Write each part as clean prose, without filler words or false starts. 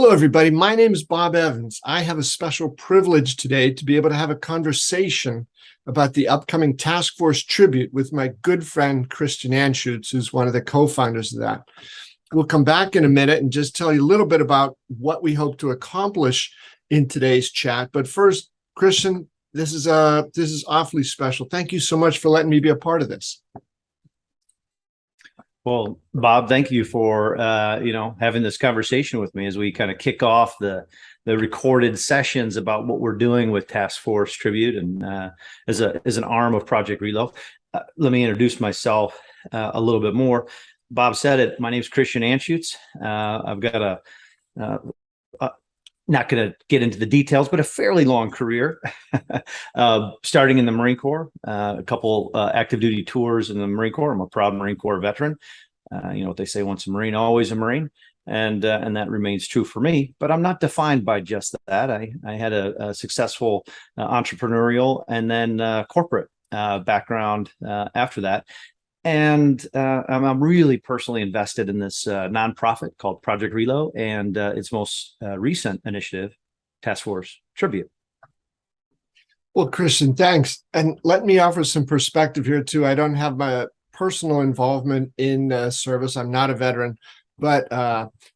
Hello, everybody. My name is Bob Evans. I have a special privilege today to be able to have a conversation about the upcoming Task Force tribute with my good friend, Christian Anschuetz, who's one of the co-founders of that. We'll come back in a minute and just tell you a little bit about what we hope to accomplish in today's chat. But first, Christian, this is awfully special. Thank you so much for letting me be a part of this. Well, Bob, thank you for having this conversation with me as we kind of kick off the recorded sessions about what we're doing with Task Force Tribute and as an arm of Project RELO. Let me introduce myself a little bit more. Bob said it. My name is Christian Anschuetz. I've got not going to get into the details, but a fairly long career, starting in the Marine Corps, a couple active duty tours in the Marine Corps. I'm a proud Marine Corps veteran. You know what they say, once a Marine, always a Marine. And that remains true for me, but I'm not defined by just that. I had a successful entrepreneurial and then corporate background after that. And I'm really personally invested in this nonprofit called Project RELO and its most recent initiative, Task Force Tribute. Well, Christian, thanks. And let me offer some perspective here, too. I don't have my personal involvement in service. I'm not a veteran, but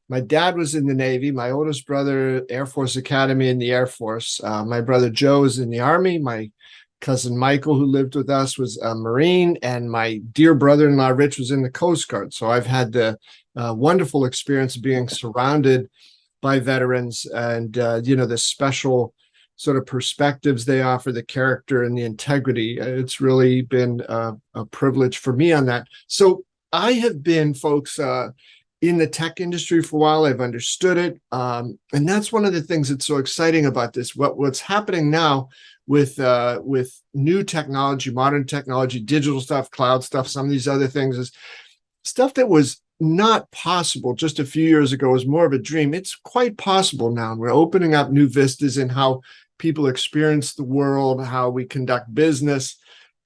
my dad was in the Navy. My oldest brother, Air Force Academy in the Air Force. My brother Joe is in the Army. My cousin Michael, who lived with us, was a Marine, and my dear brother-in-law Rich was in the Coast Guard. So I've had the wonderful experience of being surrounded by veterans and the special sort of perspectives they offer, the character and the integrity. It's really been a privilege for me on that. So I have been, folks, in the tech industry for a while. I've understood it, and that's one of the things that's so exciting about this. What's happening now with new technology, modern technology, digital stuff, cloud stuff, some of these other things is stuff that was not possible just a few years ago. Was more of a dream. It's quite possible now. We're opening up new vistas in how people experience the world, how we conduct business.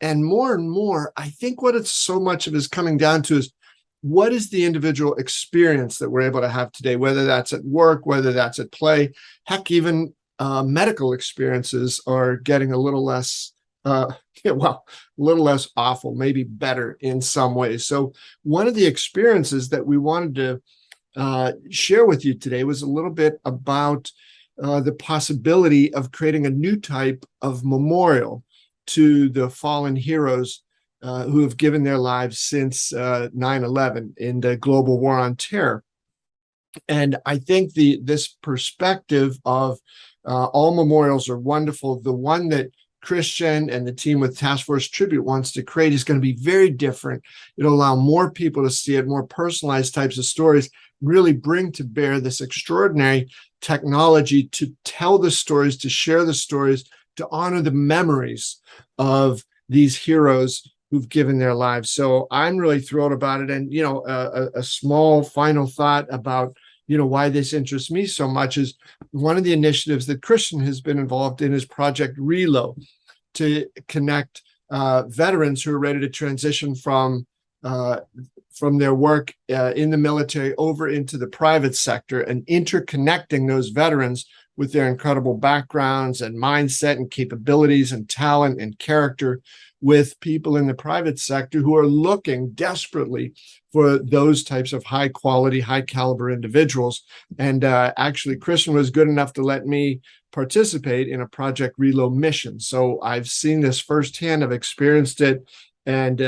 And more, I think what it's so much of is coming down to is what is the individual experience that we're able to have today, whether that's at work, whether that's at play, heck, even medical experiences are getting a little less, a little less awful, maybe better in some ways. So one of the experiences that we wanted to share with you today was a little bit about the possibility of creating a new type of memorial to the fallen heroes who have given their lives since 9/11 in the global war on terror. And I think this perspective of all memorials are wonderful. The one that Christian and the team with Task Force Tribute wants to create is going to be very different. It'll allow more people to see it, more personalized types of stories, really bring to bear this extraordinary technology to tell the stories, to share the stories, to honor the memories of these heroes who've given their lives. So I'm really thrilled about it. And, a small final thought about why this interests me so much is one of the initiatives that Christian has been involved in is Project RELO, to connect veterans who are ready to transition from their work in the military over into the private sector, and interconnecting those veterans with their incredible backgrounds and mindset and capabilities and talent and character with people in the private sector who are looking desperately for those types of high quality, high caliber individuals. And actually, Christian was good enough to let me participate in a Project RELO mission. So I've seen this firsthand, I've experienced it. And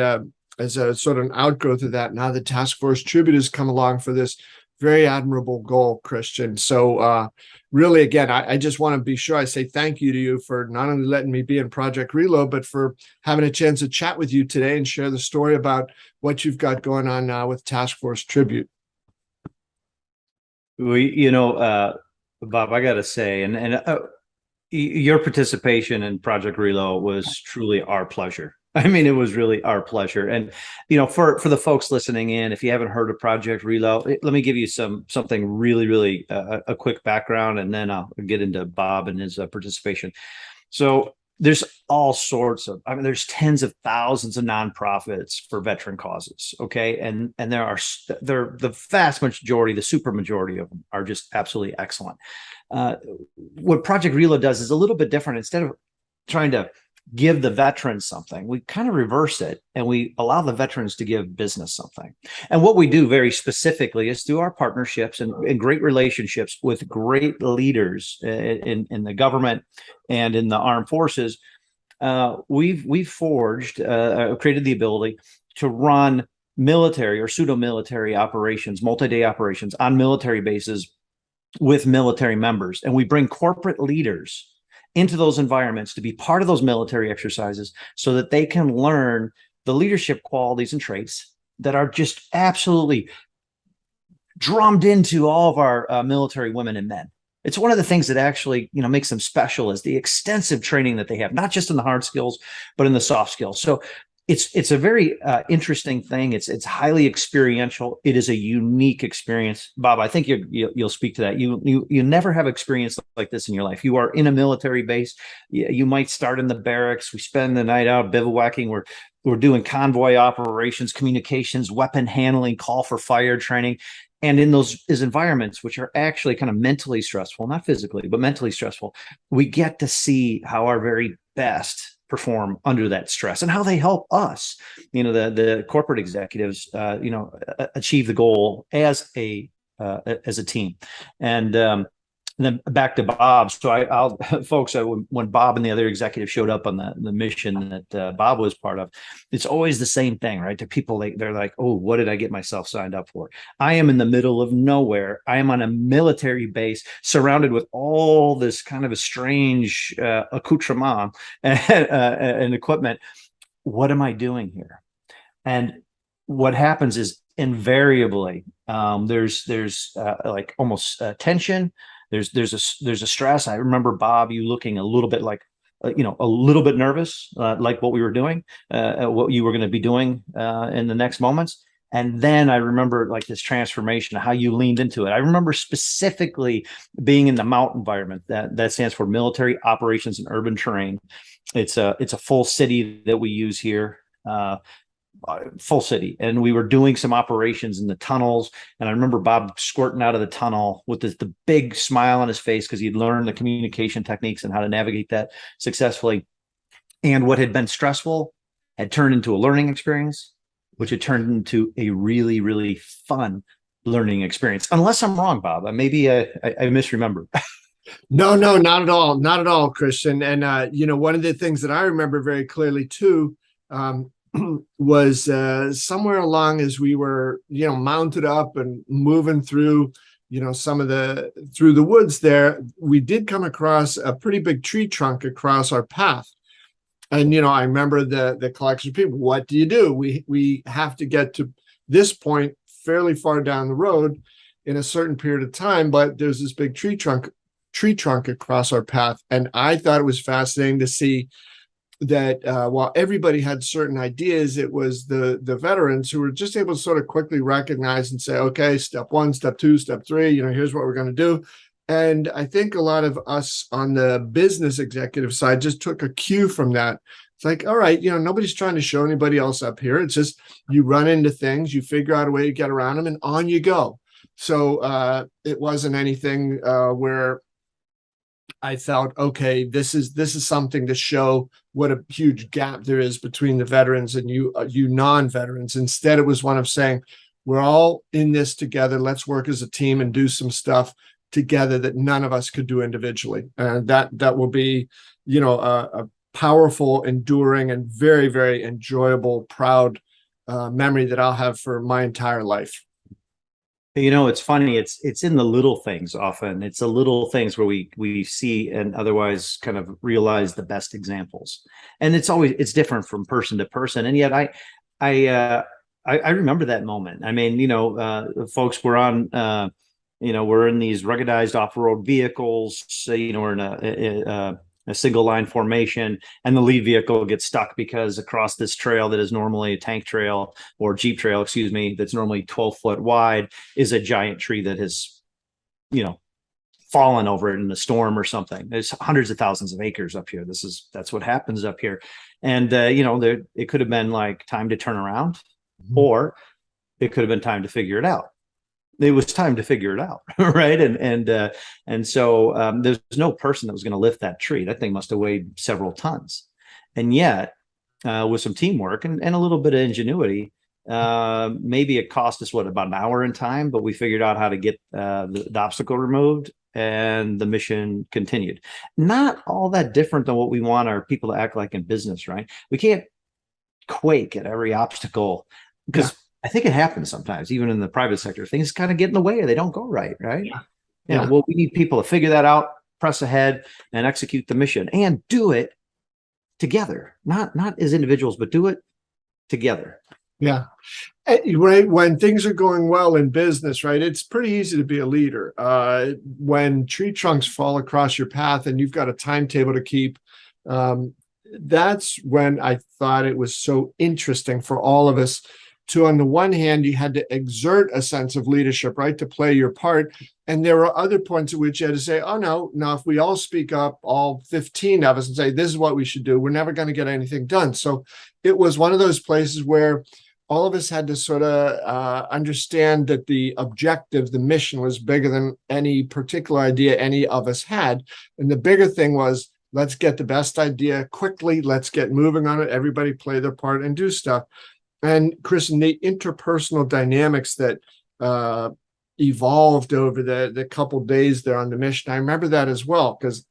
as a sort of an outgrowth of that, now the Task Force Tribute has come along for this very admirable goal, Christian. So really, again, I just want to be sure I say thank you to you for not only letting me be in Project RELO, but for having a chance to chat with you today and share the story about what you've got going on now with Task Force Tribute. Bob, I got to say, and your participation in Project RELO was truly our pleasure. I mean, it was really our pleasure. And, for the folks listening in, if you haven't heard of Project RELO, let me give you something really, a quick background, and then I'll get into Bob and his participation. So there's all sorts of, I mean, there's tens of thousands of nonprofits for veteran causes. Okay. And there the vast majority, the super majority of them are just absolutely excellent. What Project RELO does is a little bit different. Instead of trying to give the veterans something, we kind of reverse it and we allow the veterans to give business something. And what we do very specifically is through our partnerships and great relationships with great leaders in the government and in the armed forces, we've forged, created the ability to run military or pseudo-military operations, multi-day operations on military bases with military members. And we bring corporate leaders into those environments to be part of those military exercises so that they can learn the leadership qualities and traits that are just absolutely drummed into all of our military women and men. It's one of the things that actually, makes them special is the extensive training that they have, not just in the hard skills, but in the soft skills. So it's a very interesting thing. It's highly experiential. It is a unique experience. Bob, I think you'll speak to that. You never have experience like this in your life. You are in a military base. You might start in the barracks. We spend the night out bivouacking. We're doing convoy operations, communications, weapon handling, call for fire training. And in those environments, which are actually kind of mentally stressful, not physically, but mentally stressful, we get to see how our very best perform under that stress and how they help us, the corporate executives, achieve the goal as a team. And then back to Bob. So I'll folks, when Bob and the other executives showed up on the mission that Bob was part of, it's always the same thing, right? To people, they're like, oh, what did I get myself signed up for? I am in the middle of nowhere. I am on a military base surrounded with all this kind of a strange accoutrement and equipment. What am I doing here? And what happens is invariably there's like almost tension. There's a stress. I remember, Bob, you looking a little bit like, a little bit nervous, like what we were doing, what you were going to be doing in the next moments. And then I remember like this transformation of how you leaned into it. I remember specifically being in the mountain environment. That stands for Military Operations and Urban Terrain. It's a full city that we use here. Full city, and we were doing some operations in the tunnels, and I remember Bob squirting out of the tunnel with the big smile on his face because he'd learned the communication techniques and how to navigate that successfully. And what had been stressful had turned into a learning experience, which had turned into a really, really fun learning experience. Unless I'm wrong, Bob, maybe I misremember. No, not at all. Not at all, Christian. And, one of the things that I remember very clearly too, was somewhere along as we were, mounted up and moving through, through the woods there, we did come across a pretty big tree trunk across our path. And, I remember the collection of people, what do you do? We have to get to this point fairly far down the road in a certain period of time, but there's this big tree trunk across our path. And I thought it was fascinating to see that while everybody had certain ideas, it was the veterans who were just able to sort of quickly recognize and say, okay, step 1, step 2, step 3, here's what we're going to do. And I think a lot of us on the business executive side just took a cue from that. It's like, all right, nobody's trying to show anybody else up here. It's just you run into things, you figure out a way to get around them, and on you go. So it wasn't anything where I felt, okay, this is something to show what a huge gap there is between the veterans and you non-veterans. Instead, it was one of saying, we're all in this together. Let's work as a team and do some stuff together that none of us could do individually. And that will be, a powerful, enduring, and very, very enjoyable, proud memory that I'll have for my entire life. It's funny. It's in the little things often. It's the little things where we see and otherwise kind of realize the best examples. And it's different from person to person. And yet I remember that moment. I mean, folks were on, we're in these ruggedized off-road vehicles. We're in a single line formation, and the lead vehicle gets stuck because across this trail that is normally a tank trail or Jeep trail, that's normally 12 foot wide, is a giant tree that has, fallen over it in a storm or something. There's hundreds of thousands of acres up here. That's what happens up here. And, it could have been like time to turn around, or it could have been time to figure it out. It was time to figure it out. Right. And so there's no person that was going to lift that tree. That thing must have weighed several tons. And yet, with some teamwork and a little bit of ingenuity, maybe it cost us about an hour in time, but we figured out how to get the obstacle removed, and the mission continued. Not all that different than what we want our people to act like in business, right? We can't quake at every obstacle, because I think it happens sometimes, even in the private sector. Things kind of get in the way, or they don't go right. Well, we need people to figure that out, press ahead, and execute the mission, and do it together, not as individuals, but do it together. Yeah. Right. When things are going well in business, right, it's pretty easy to be a leader. When tree trunks fall across your path and you've got a timetable to keep, that's when I thought it was so interesting for all of us to, on the one hand, you had to exert a sense of leadership, right, to play your part. And there were other points at which you had to say, oh, no, if we all speak up, all 15 of us, and say, this is what we should do, we're never going to get anything done. So it was one of those places where all of us had to sort of understand that the objective, the mission, was bigger than any particular idea any of us had. And the bigger thing was, let's get the best idea quickly. Let's get moving on it. Everybody play their part and do stuff. And Chris, and the interpersonal dynamics that evolved over the couple days there on the mission, I remember that as well, because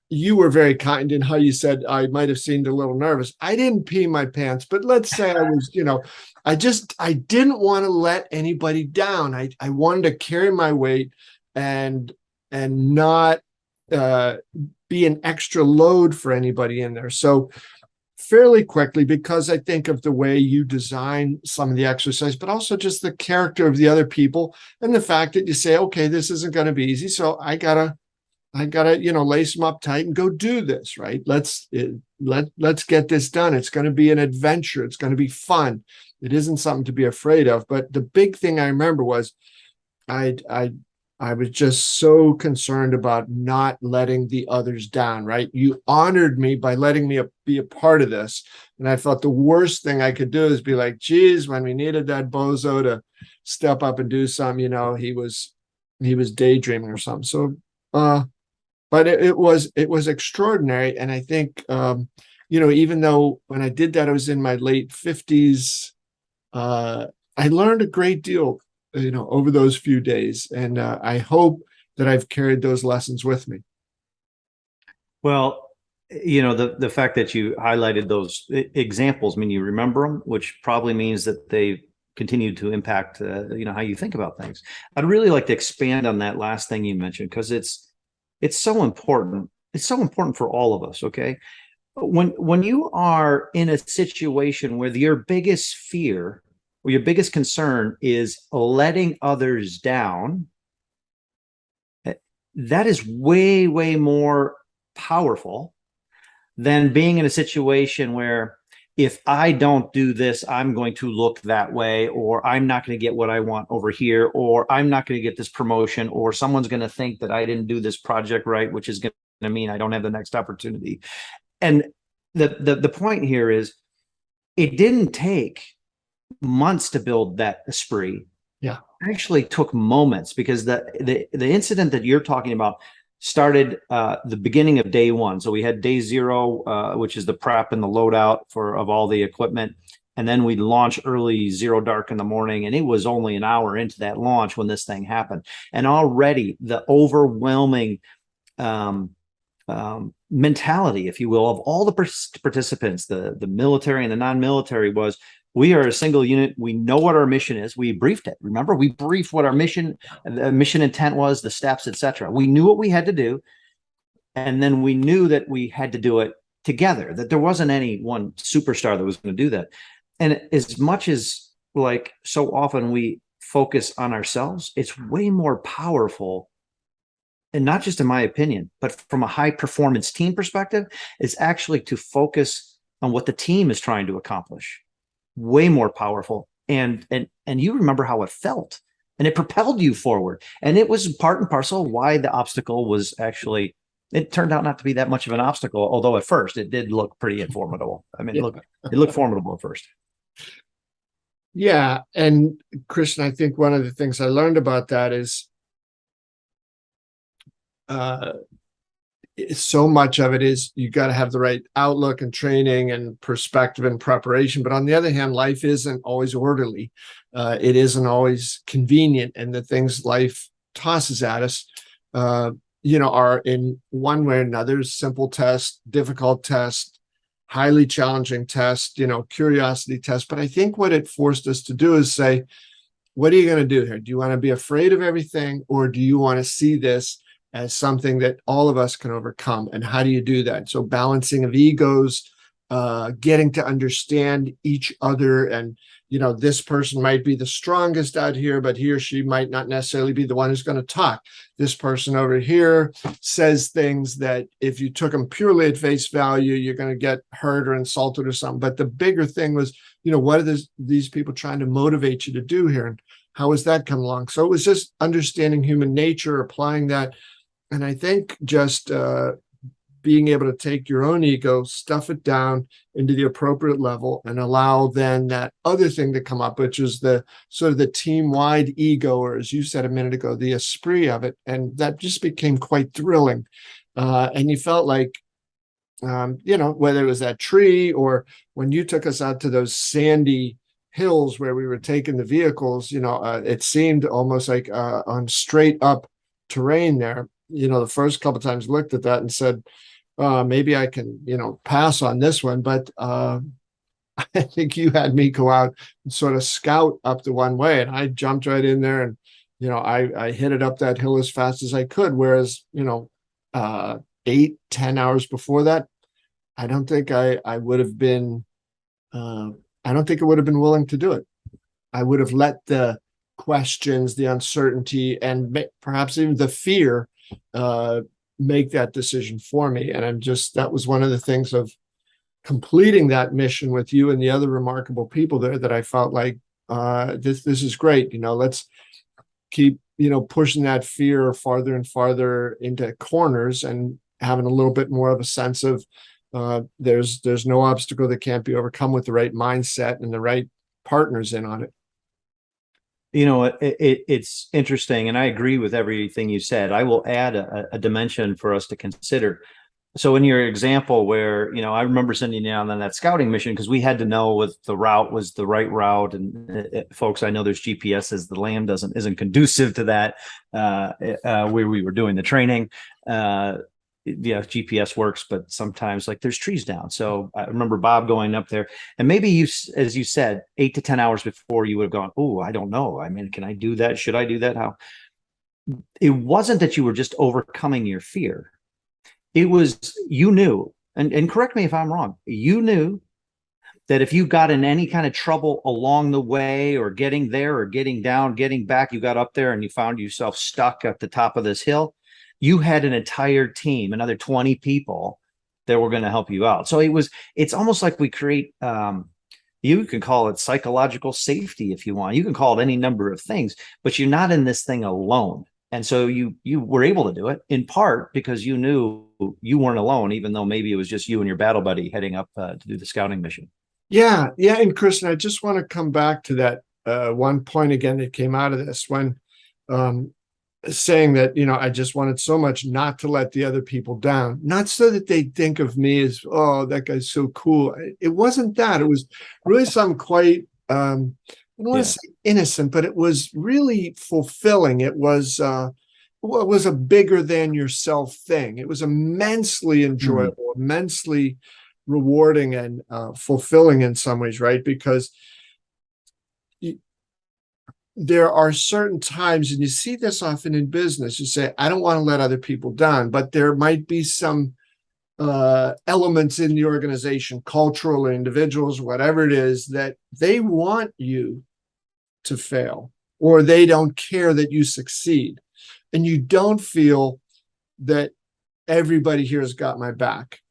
you were very kind in how you said I might have seemed a little nervous. I didn't pee my pants, but let's say I was, I didn't want to let anybody down. I wanted to carry my weight and not be an extra load for anybody in there. So fairly quickly, because I think of the way you design some of the exercise, but also just the character of the other people and the fact that you say, okay, this isn't going to be easy. So I gotta, lace them up tight and go do this, right? Let's get this done. It's going to be an adventure. It's going to be fun. It isn't something to be afraid of. But the big thing I remember was I was just so concerned about not letting the others down, right? You honored me by letting me be a part of this. And I thought the worst thing I could do is be like, geez, when we needed that bozo to step up and do something, he was daydreaming or something. So, but it was extraordinary. And I think, even though when I did that, I was in my late 50s, I learned a great deal, over those few days. And I hope that I've carried those lessons with me. Well, the fact that you highlighted those examples, you remember them, which probably means that they continue to impact, how you think about things. I'd really like to expand on that last thing you mentioned, because it's so important. It's so important for all of us. Okay. When you are in a situation where your biggest fear or your biggest concern is letting others down, that is way, way more powerful than being in a situation where, if I don't do this, I'm going to look that way, or I'm not going to get what I want over here, or I'm not going to get this promotion, or someone's going to think that I didn't do this project right, which is going to mean I don't have the next opportunity. And the point here is, it didn't take months to build that esprit. Yeah, it actually took moments, because the incident that you're talking about started the beginning of day one. So we had day zero, which is the prep and the loadout of all the equipment. And then we'd launch early, zero dark in the morning. And it was only an hour into that launch when this thing happened. And already the overwhelming mentality, if you will, of all the participants, the military and the non-military, was, we are a single unit. We know what our mission is. We briefed it. Remember, we briefed what our mission intent was, the steps, etc. We knew what we had to do. And then we knew that we had to do it together, that there wasn't any one superstar that was going to do that. And as much as, like, so often we focus on ourselves, it's way more powerful. And not just in my opinion, but from a high performance team perspective, is actually to focus on what the team is trying to accomplish. Way more powerful. And you remember how it felt and it propelled you forward. And it was part and parcel why the obstacle was actually, it turned out not to be that much of an obstacle, although at first it did look pretty formidable. I mean, Yeah. it looked formidable at first. Yeah. And Christian, I think one of the things I learned about that is uh, so much of it is you got to have the right outlook and training and perspective and preparation. But on the other hand, life isn't always orderly. It isn't always convenient. And the things life tosses at us, are in one way or another, simple test, difficult test, highly challenging test, curiosity test. But I think what it forced us to do is say, what are you going to do here? Do you want to be afraid of everything, or do you want to see this as something that all of us can overcome? And how do you do that? So balancing of egos, getting to understand each other. And, this person might be the strongest out here, but he or she might not necessarily be the one who's going to talk. This person over here says things that if you took them purely at face value, you're going to get hurt or insulted or something. But the bigger thing was, what are these people trying to motivate you to do here? And how has that come along? So it was just understanding human nature, applying that. And I think just being able to take your own ego, stuff it down into the appropriate level, and allow then that other thing to come up, which is the sort of the team-wide ego, or as you said a minute ago, the esprit of it. And that just became quite thrilling. And you felt like, whether it was that tree or when you took us out to those sandy hills where we were taking the vehicles, it seemed almost like on straight up terrain there. The first couple of times looked at that and said, maybe I can, pass on this one. But I think you had me go out and sort of scout up the one way, and I jumped right in there, and, I hit it up that hill as fast as I could. Whereas, 8-10 hours before that, I don't think I would have been, I don't think I would have been willing to do it. I would have let the questions, the uncertainty, and perhaps even the fear make that decision for me. And that was one of the things of completing that mission with you and the other remarkable people there, that I felt like this is great. Let's keep pushing that fear farther and farther into corners, and having a little bit more of a sense of there's no obstacle that can't be overcome with the right mindset and the right partners in on it. It's interesting, and I agree with everything you said. I will add a dimension for us to consider. So in your example where, I remember sending you on that scouting mission because we had to know if the route was the right route. And folks, I know there's GPSs. The land isn't conducive to that where we were doing the training. GPS works, but sometimes like there's trees down. So I remember Bob going up there, and maybe you, as you said, 8 to 10 hours before, you would have gone, oh, I don't know. I mean, can I do that? Should I do that? How? It wasn't that you were just overcoming your fear. It was, you knew, and correct me if I'm wrong, you knew that if you got in any kind of trouble along the way, or getting there or getting down, getting back, you got up there and you found yourself stuck at the top of this hill, you had an entire team, another 20 people that were going to help you out. So it's almost like we create, you can call it psychological safety if you want. You can call it any number of things, but you're not in this thing alone. And so you were able to do it in part because you knew you weren't alone, even though maybe it was just you and your battle buddy heading up to do the scouting mission. Yeah. And Kristen, I just want to come back to that one point again that came out of this, when saying that, I just wanted so much not to let the other people down, not so that they think of me as, oh, that guy's so cool. It wasn't that. It was really something quite, I don't want to say innocent, but it was really fulfilling. It was a bigger than yourself thing. It was immensely enjoyable, immensely rewarding, and fulfilling in some ways, right? Because there are certain times, and you see this often in business, you say, I don't want to let other people down, but there might be some elements in the organization, cultural or individuals, whatever it is, that they want you to fail, or they don't care that you succeed. And you don't feel that everybody here has got my back.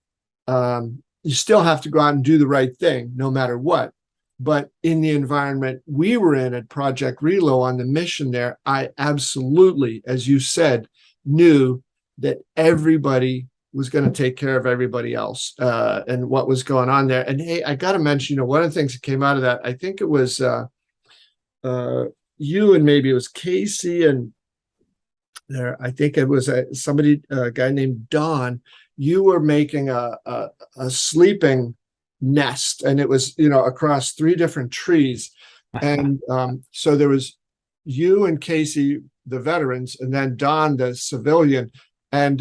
You still have to go out and do the right thing no matter what. But in the environment we were in at Project Relo on the mission there, I absolutely, as you said, knew that everybody was going to take care of everybody else, and what was going on there. And hey, I got to mention, one of the things that came out of that, I think it was uh, you, and maybe it was Casey, and there, I think it was a guy named Don. You were making a sleeping nest, and it was, across 3 different trees. And so there was you and Casey, the veterans, and then Don, the civilian. And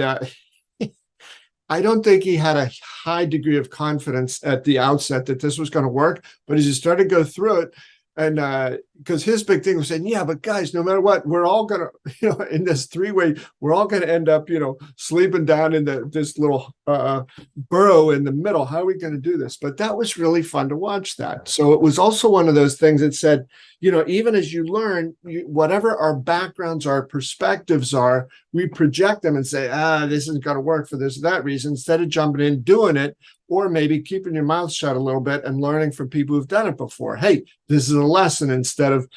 I don't think he had a high degree of confidence at the outset that this was going to work. But as you started to go through it, and because his big thing was saying, yeah, but guys, no matter what, we're all gonna, in this 3-way, we're all gonna end up, sleeping down in this little burrow in the middle. How are we going to do this? But that was really fun to watch that. So it was also one of those things that said, even as you learn, whatever our backgrounds, our perspectives are, we project them and say, this isn't going to work for this or that reason, instead of jumping in, doing it, or maybe keeping your mouth shut a little bit and learning from people who've done it before. Hey, this is a lesson, instead of,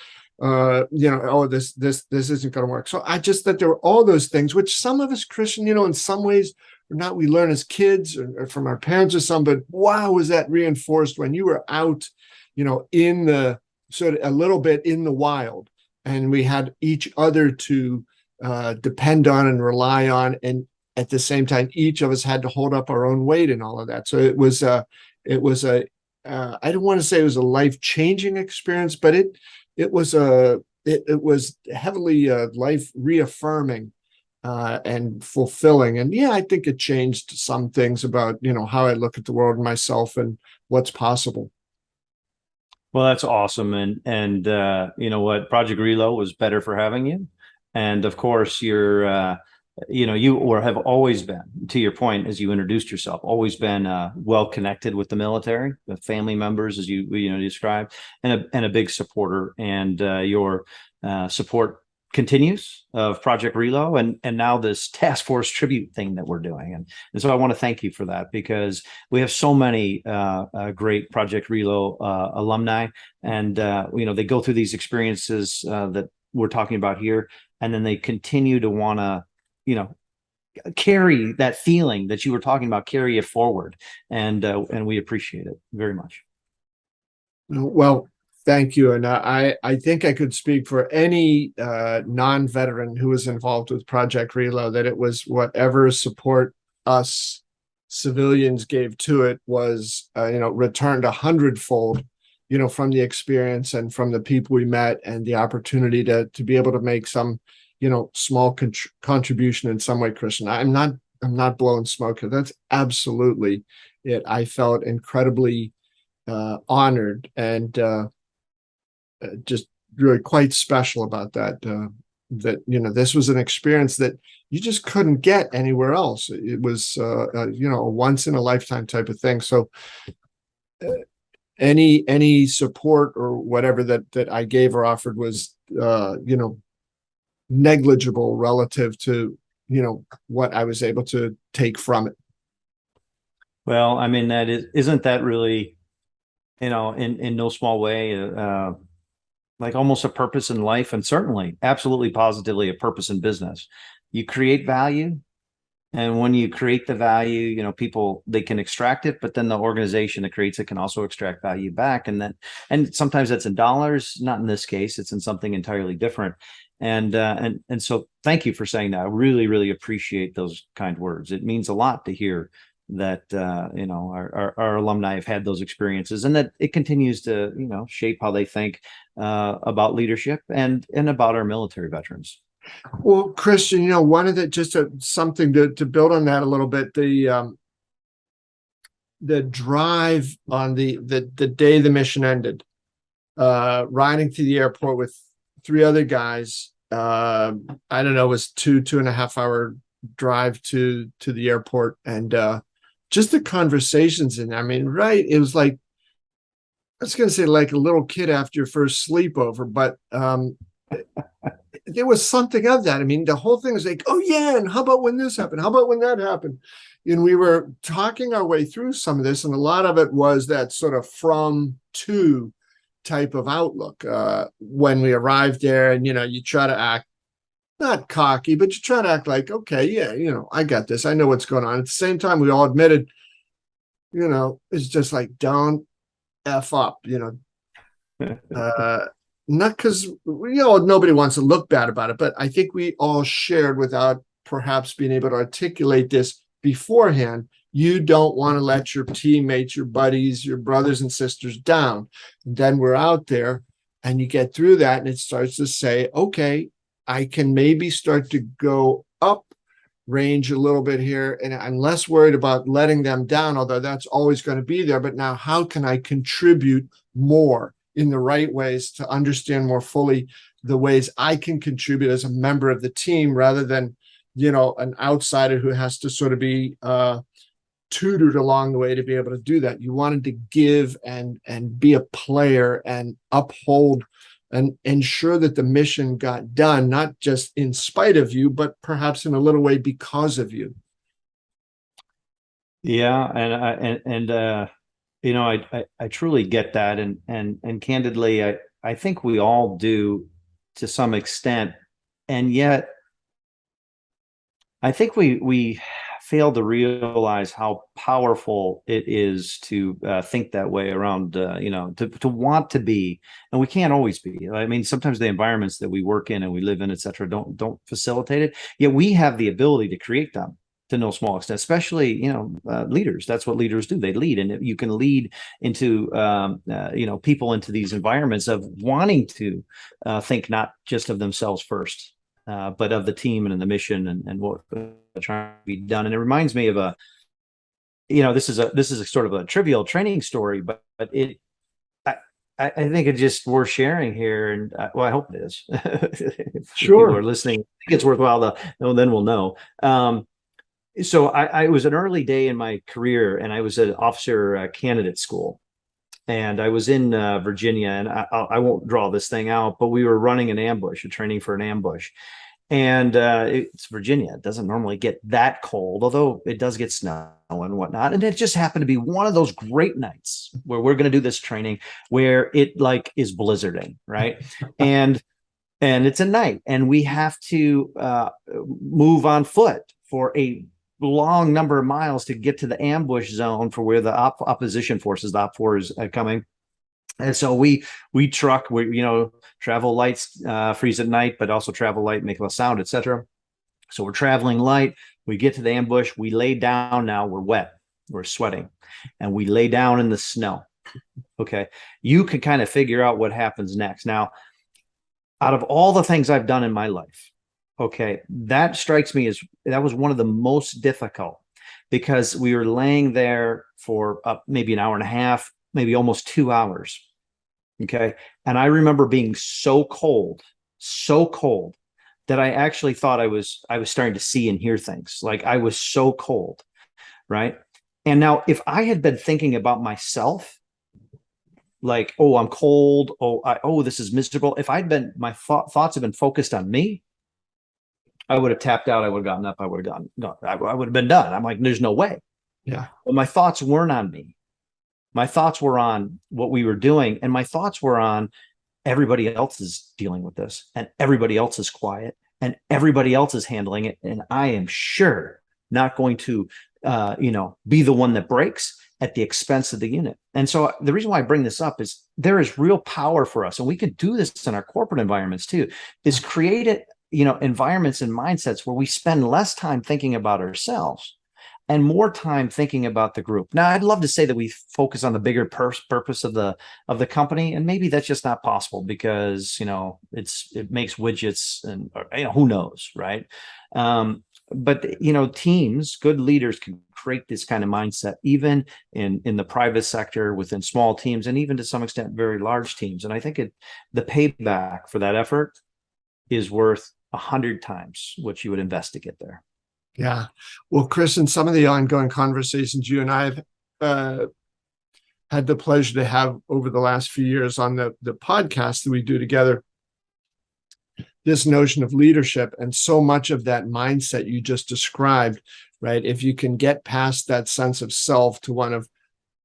oh, this isn't going to work. So I just that there were all those things, which some of us, Christian, in some ways or not, we learn as kids or from our parents or something. But wow, was that reinforced when you were out, in the sort of a little bit in the wild, and we had each other to depend on and rely on, and at the same time, each of us had to hold up our own weight and all of that. So it was a, I don't want to say it was a life-changing experience, but it was heavily life reaffirming and fulfilling. And yeah, I think it changed some things about, how I look at the world and myself and what's possible. Well, that's awesome. And you know what? Project Relo was better for having you. And of course, you or have always been, to your point, as you introduced yourself, always been well connected with the military, the family members, as you described, and a big supporter. And your support continues of Project Relo, and now this task force tribute thing that we're doing. And so I want to thank you for that, because we have so many great Project Relo alumni, and they go through these experiences that we're talking about here, and then they continue to want to carry that feeling that you were talking about, carry it forward. And we appreciate it very much. Well, thank you. And I think I could speak for any non-veteran who was involved with Project Relo, that it was whatever support us civilians gave to it was, returned 100-fold, from the experience and from the people we met, and the opportunity to be able to make some small contribution in some way. Christian, I'm not blowing smoke here. That's absolutely it. I felt incredibly honored and just really quite special about that. That this was an experience that you just couldn't get anywhere else. It was a once in a lifetime type of thing. So any support or whatever that I gave or offered was negligible relative to what I was able to take from it. Well, I mean, isn't that really, in no small way, like almost a purpose in life, and certainly absolutely positively a purpose in business. You create value, and when you create the value, people, they can extract it, but then the organization that creates it can also extract value back, and sometimes that's in dollars. Not in this case, it's in something entirely different. And so thank you for saying that. I really, really appreciate those kind words. It means a lot to hear that our alumni have had those experiences, and that it continues to shape how they think about leadership and about our military veterans. Well, Christian, one of the something to build on that a little bit, the drive on the day the mission ended, riding to the airport with 3 other guys. I don't know, it was 2.5 hour drive to the airport, and just the conversations. And I mean, right, it was like, I was going to say like a little kid after your first sleepover, but there was something of that. I mean, the whole thing was like, oh yeah, and how about when this happened? How about when that happened? And we were talking our way through some of this, and a lot of it was that sort of from to type of outlook when we arrived there. And, you try to act not cocky, but you try to act like, okay, yeah, I got this. I know what's going on. At the same time, we all admitted, it's just like, don't F up, not because, nobody wants to look bad about it, but I think we all shared without perhaps being able to articulate this beforehand. You don't want to let your teammates, your buddies, your brothers and sisters down. And then we're out there and you get through that and it starts to say, okay, I can maybe start to go up range a little bit here. And I'm less worried about letting them down, although that's always going to be there. But now how can I contribute more in the right ways to understand more fully the ways I can contribute as a member of the team rather than, an outsider who has to sort of be tutored along the way to be able to do that. You wanted to give and be a player and uphold and ensure that the mission got done, not just in spite of you, but perhaps in a little way because of you. Yeah, I truly get that, and candidly, I think we all do to some extent, and yet I think we fail to realize how powerful it is to think that way around, to want to be, and we can't always be. I mean, sometimes the environments that we work in and we live in, et cetera, don't facilitate it. Yet we have the ability to create them to no small extent, especially, leaders. That's what leaders do. They lead, and you can lead into, people into these environments of wanting to think not just of themselves first, but of the team and the mission and what trying to be done. And it reminds me of this is a sort of a trivial training story, but I think it's just worth sharing here. And I hope it is. If Sure. people are listening, I think it's worthwhile then we'll know. So I was an early day in my career, and I was an officer candidate school. And I was in Virginia, and I won't draw this thing out, but we were running an ambush, a training for an ambush. And it's Virginia. It doesn't normally get that cold, although it does get snow and whatnot. And it just happened to be one of those great nights where we're going to do this training where it is blizzarding, right? and it's a night, and we have to move on foot for a long number of miles to get to the ambush zone for where the opposition forces, the Op 4 is coming. And so we truck, travel lights, freeze at night, but also travel light, make less sound, etc. So we're traveling light. We get to the ambush. We lay down. Now we're wet. We're sweating, and we lay down in the snow. Okay. You can kind of figure out what happens next. Now, out of all the things I've done in my life, okay, that strikes me as that was one of the most difficult, because we were laying there for maybe an hour and a half, maybe almost 2 hours. Okay. And I remember being so cold that I actually thought I was starting to see and hear things. Like, I was so cold. Right. And now, if I had been thinking about myself, like, oh, I'm cold. Oh, this is miserable. If my thoughts had been focused on me, I would have tapped out. I would have gotten up. I would have been done. I'm like, there's no way. Yeah. But my thoughts weren't on me. My thoughts were on what we were doing. And my thoughts were on everybody else is dealing with this, and everybody else is quiet, and everybody else is handling it. And I am sure not going to, be the one that breaks at the expense of the unit. And so the reason why I bring this up is there is real power for us. And we can do this in our corporate environments too, is create it, environments and mindsets where we spend less time thinking about ourselves and more time thinking about the group. Now, I'd love to say that we focus on the bigger purpose of the company, and maybe that's just not possible because it makes widgets, and who knows, right? But teams, good leaders can create this kind of mindset, even in the private sector, within small teams, and even to some extent very large teams. And I think the payback for that effort is worth 100 times what you would invest to get there. Yeah. Well, Chris, in some of the ongoing conversations you and I have had the pleasure to have over the last few years on the podcast that we do together, this notion of leadership and so much of that mindset you just described, right? If you can get past that sense of self to one of,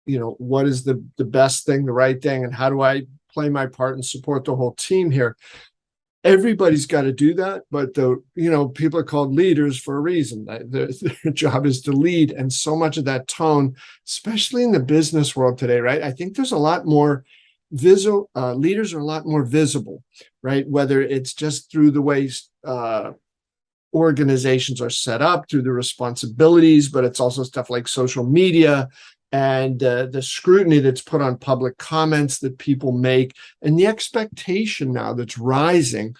what is the best thing, the right thing, and how do I play my part and support the whole team here. Everybody's got to do that, but people are called leaders for a reason. Their job is to lead, and so much of that tone, especially in the business world today, right? I think there's a lot more visual. Leaders are a lot more visible, right? Whether it's just through the ways organizations are set up, through the responsibilities, but it's also stuff like social media and the scrutiny that's put on public comments that people make, and the expectation now that's rising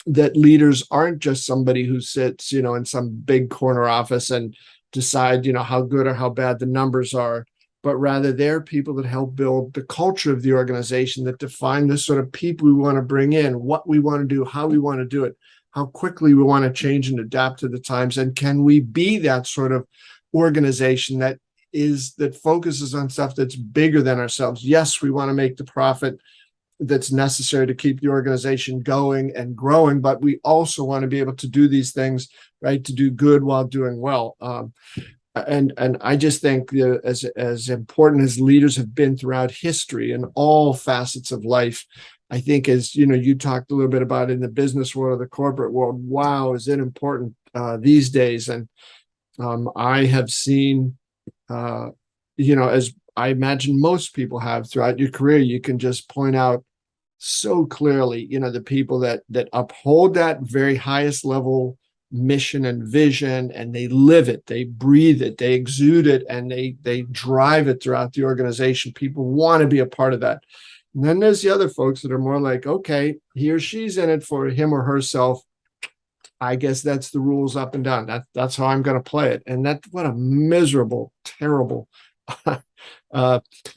that leaders aren't just somebody who sits, in some big corner office and decide, how good or how bad the numbers are, but rather they're people that help build the culture of the organization, that define the sort of people we want to bring in, what we want to do, how we want to do it, how quickly we want to change and adapt to the times, and can we be that sort of organization that focuses on stuff that's bigger than ourselves. Yes, we want to make the profit that's necessary to keep the organization going and growing, but we also want to be able to do these things, right, to do good while doing well. And I just think as important as leaders have been throughout history in all facets of life, I think as you talked a little bit about in the business world or the corporate world, wow, is it important these days? And I have seen as I imagine most people have throughout your career, you can just point out so clearly, the people that uphold that very highest level mission and vision, and they live it, they breathe it, they exude it, and they drive it throughout the organization. People want to be a part of that. And then there's the other folks that are more like, okay, he or she's in it for him or herself. I guess that's the rules up and down. That's how I'm going to play it. And what a miserable, terrible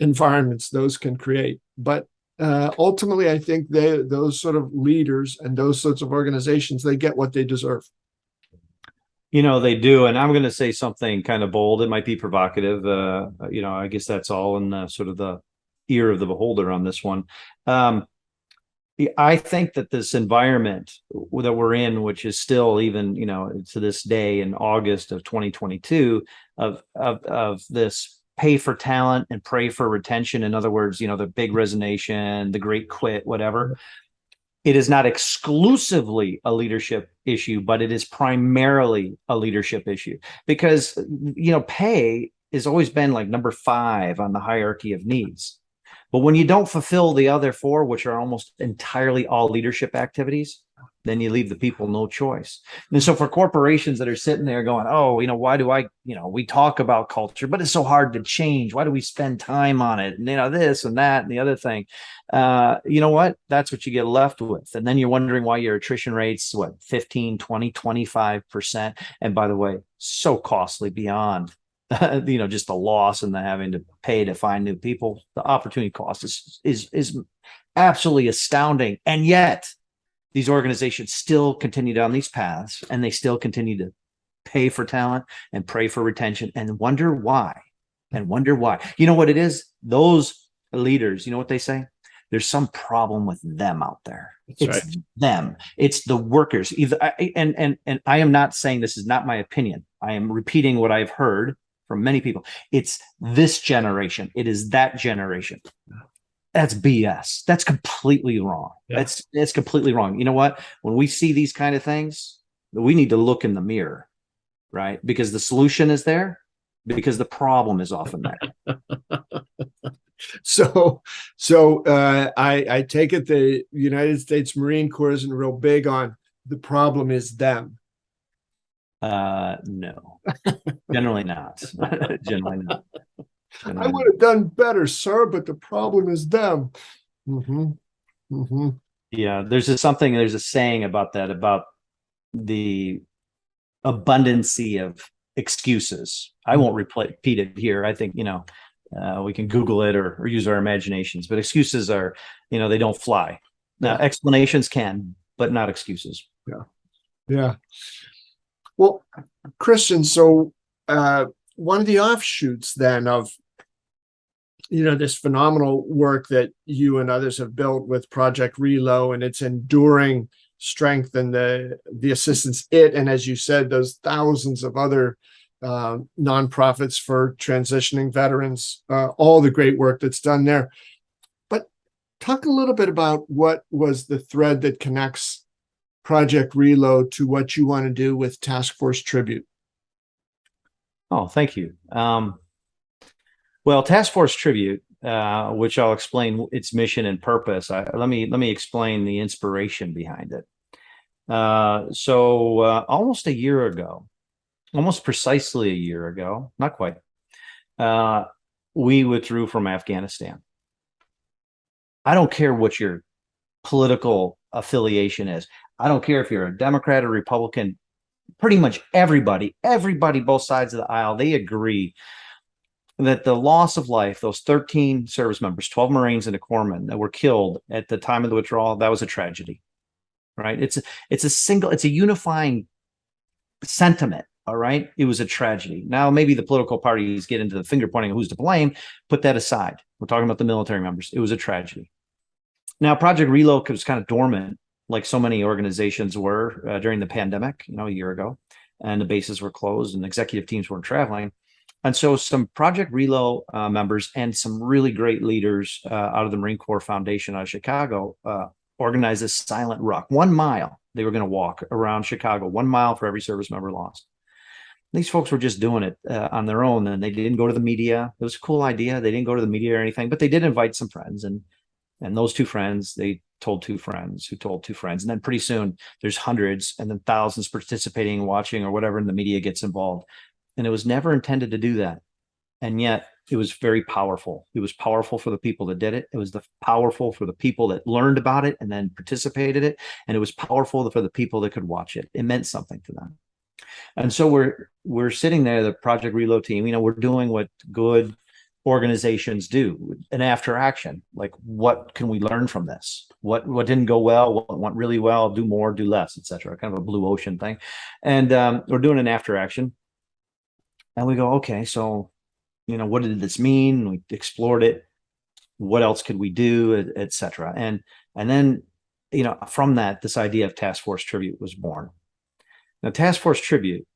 environments those can create. But ultimately, I think those sort of leaders and those sorts of organizations, they get what they deserve. They do. And I'm going to say something kind of bold. It might be provocative. I guess that's all in sort of the ear of the beholder on this one. I think that this environment that we're in, which is still even, to this day in August of 2022, of this pay for talent and pray for retention. In other words, the big resignation, the great quit, whatever. It is not exclusively a leadership issue, but it is primarily a leadership issue because, pay has always been like number 5 on the hierarchy of needs. But when you don't fulfill the other 4, which are almost entirely all leadership activities, then you leave the people no choice. And so for corporations that are sitting there going, oh, why do we talk about culture, but it's so hard to change. Why do we spend time on it? And, this and that and the other thing. You know what? That's what you get left with. And then you're wondering why your attrition rate's 15, 20, 25%. And by the way, so costly beyond just the loss and the having to pay to find new people. The opportunity cost is absolutely astounding. And yet these organizations still continue down these paths, and they still continue to pay for talent and pray for retention and wonder why. You know what it is? Those leaders, you know what they say? There's some problem with them out there. It's right. Them. It's the workers. And I am not saying this is not my opinion. I am repeating what I've heard from many people. It's this generation. It is that generation. That's BS. That's completely wrong. Yeah. That's completely wrong. You know what? When we see these kind of things, we need to look in the mirror, right? Because the solution is there, because the problem is often there. So I take it the United States Marine Corps isn't real big on the problem is them. No, generally not. Generally not. I would have done better, sir, but the problem is them. Mm-hmm. Mm-hmm. Yeah, there's a saying about that, about the abundancy of excuses. I won't repeat it here. I think, we can Google it or use our imaginations, but excuses are, they don't fly. Now, explanations can, but not excuses. Yeah. Yeah. Well, Christian, so one of the offshoots then of this phenomenal work that you and others have built with Project RELO and its enduring strength and the assistance and as you said, those thousands of other nonprofits for transitioning veterans, all the great work that's done there. But Talk a little bit about what was the thread that connects Project Reload to what you want to do with Task Force Tribute. Oh, thank you. Well, Task Force Tribute, which I'll explain its mission and purpose. Let me explain the inspiration behind it. Almost a year ago, almost precisely a year ago, not quite, we withdrew from Afghanistan. I don't care what your political affiliation is. I don't care if you're a Democrat or Republican. Pretty much everybody, both sides of the aisle, they agree that the loss of life, those 13 service members, 12 Marines and a corpsman that were killed at the time of the withdrawal, that was a tragedy, right? It's a unifying sentiment. All right. It was a tragedy. Now, maybe the political parties get into the finger pointing of who's to blame. Put that aside. We're talking about the military members. It was a tragedy. Now, Project Reload was kind of dormant, like so many organizations were during the pandemic, a year ago, and the bases were closed and executive teams weren't traveling. And so some Project Reload members and some really great leaders out of the Marine Corps Foundation out of Chicago organized this silent ruck. 1 mile they were going to walk around Chicago, 1 mile for every service member lost. These folks were just doing it on their own, and they didn't go to the media. It was a cool idea. They didn't go to the media or anything, but they did invite some friends, and those two friends, they told two friends who told two friends. And then pretty soon there's hundreds and then thousands participating, watching, or whatever, and the media gets involved. And it was never intended to do that. And yet it was very powerful. It was powerful for the people that did it. It was powerful for the people that learned about it and then participated in it. And it was powerful for the people that could watch it. It meant something to them. And so we're sitting there, the Project Reload team, we're doing what good organizations do, an after action. Like, what can we learn from this? What didn't go well? What went really well? Do more, do less, etc. Kind of a blue ocean thing. And we're doing an after action. And we go, okay, so, what did this mean? We explored it. What else could we do, etc. And then, from that, this idea of Task Force Tribute was born. Now, Task Force Tribute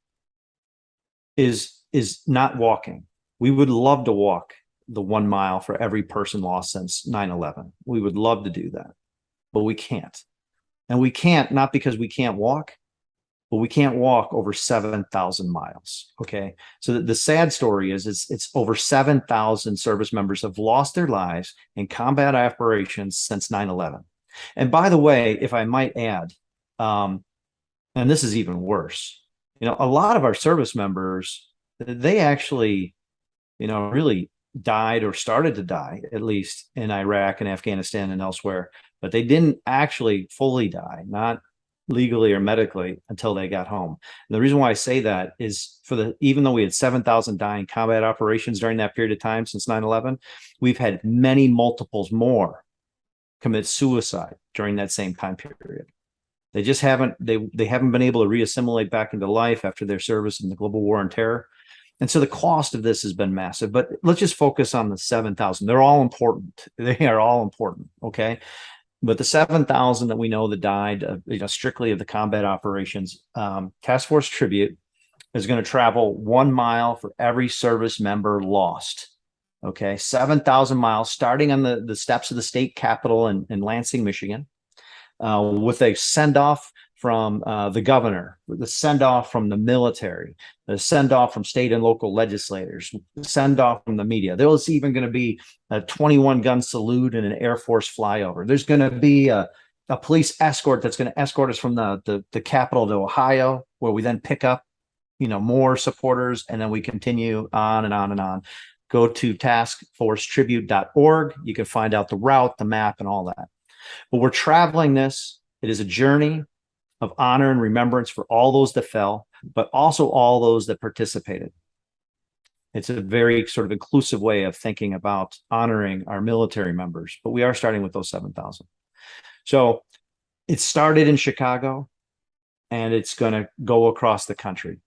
is not walking. We would love to walk the 1 mile for every person lost since 9/11. We would love to do that, but we can't. And we can't, not because we can't walk, but we can't walk over 7,000 miles. Okay. So the sad story is it's over 7,000 service members have lost their lives in combat operations since 9/11. And by the way, if I might add, and this is even worse, a lot of our service members, they actually, really died or started to die, at least in Iraq and Afghanistan and elsewhere, but they didn't actually fully die, not legally or medically, until they got home. And the reason why I say that is even though we had 7,000 dying combat operations during that period of time since 9/11, we've had many multiples more commit suicide during that same time period. They just haven't been able to reassimilate back into life after their service in the global war on terror. And so the cost of this has been massive, but let's just focus on the 7,000. They're all important. They are all important. Okay. But the 7,000 that we know that died, strictly of the combat operations, Task Force Tribute is going to travel 1 mile for every service member lost. Okay. 7,000 miles, starting on the steps of the state capitol in Lansing, Michigan. With a send-off from the governor, the send-off from the military, the send-off from state and local legislators, the send-off from the media. There's even going to be a 21-gun salute and an Air Force flyover. There's going to be a police escort that's going to escort us from the capital to Ohio, where we then pick up, more supporters, and then we continue on and on and on. Go to taskforcetribute.org. You can find out the route, the map, and all that. But we're traveling this. It is a journey of honor and remembrance for all those that fell, but also all those that participated. It's a very sort of inclusive way of thinking about honoring our military members, but we are starting with those 7,000. So it started in Chicago, and it's going to go across the country.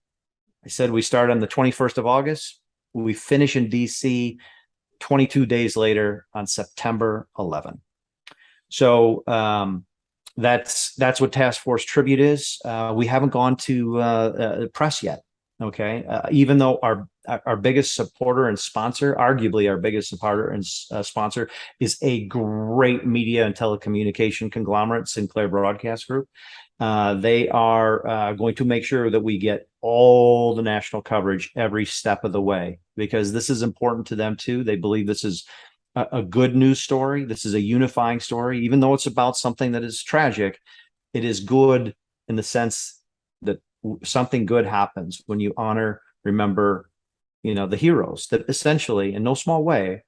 I said we start on the 21st of August. We finish in DC 22 days later on September 11. So that's what Task Force Tribute is. We haven't gone to the press yet. Okay, even though our biggest supporter and sponsor, arguably our biggest supporter and sponsor, is a great media and telecommunication conglomerate, Sinclair Broadcast Group. They are going to make sure that we get all the national coverage every step of the way, because this is important to them too. They believe this is a good news story. This is a unifying story, even though it's about something that is tragic. It is good in the sense that something good happens when you honor, remember, the heroes that essentially, in no small way,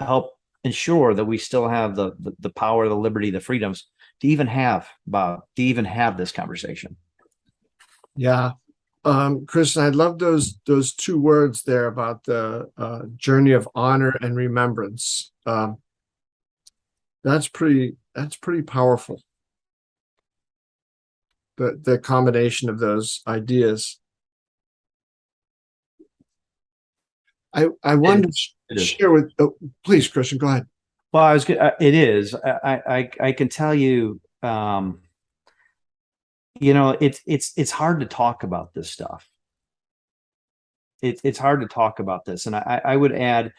help ensure that we still have the power, the liberty, the freedoms to even have, Bob, to even have this conversation. Yeah. Kristen, I love those two words there about the journey of honor and remembrance. That's pretty powerful. The combination of those ideas. I wanted to share with, please, Christian, go ahead. Well, it is. I can tell you, it's hard to talk about this stuff. It's hard to talk about this. And I would add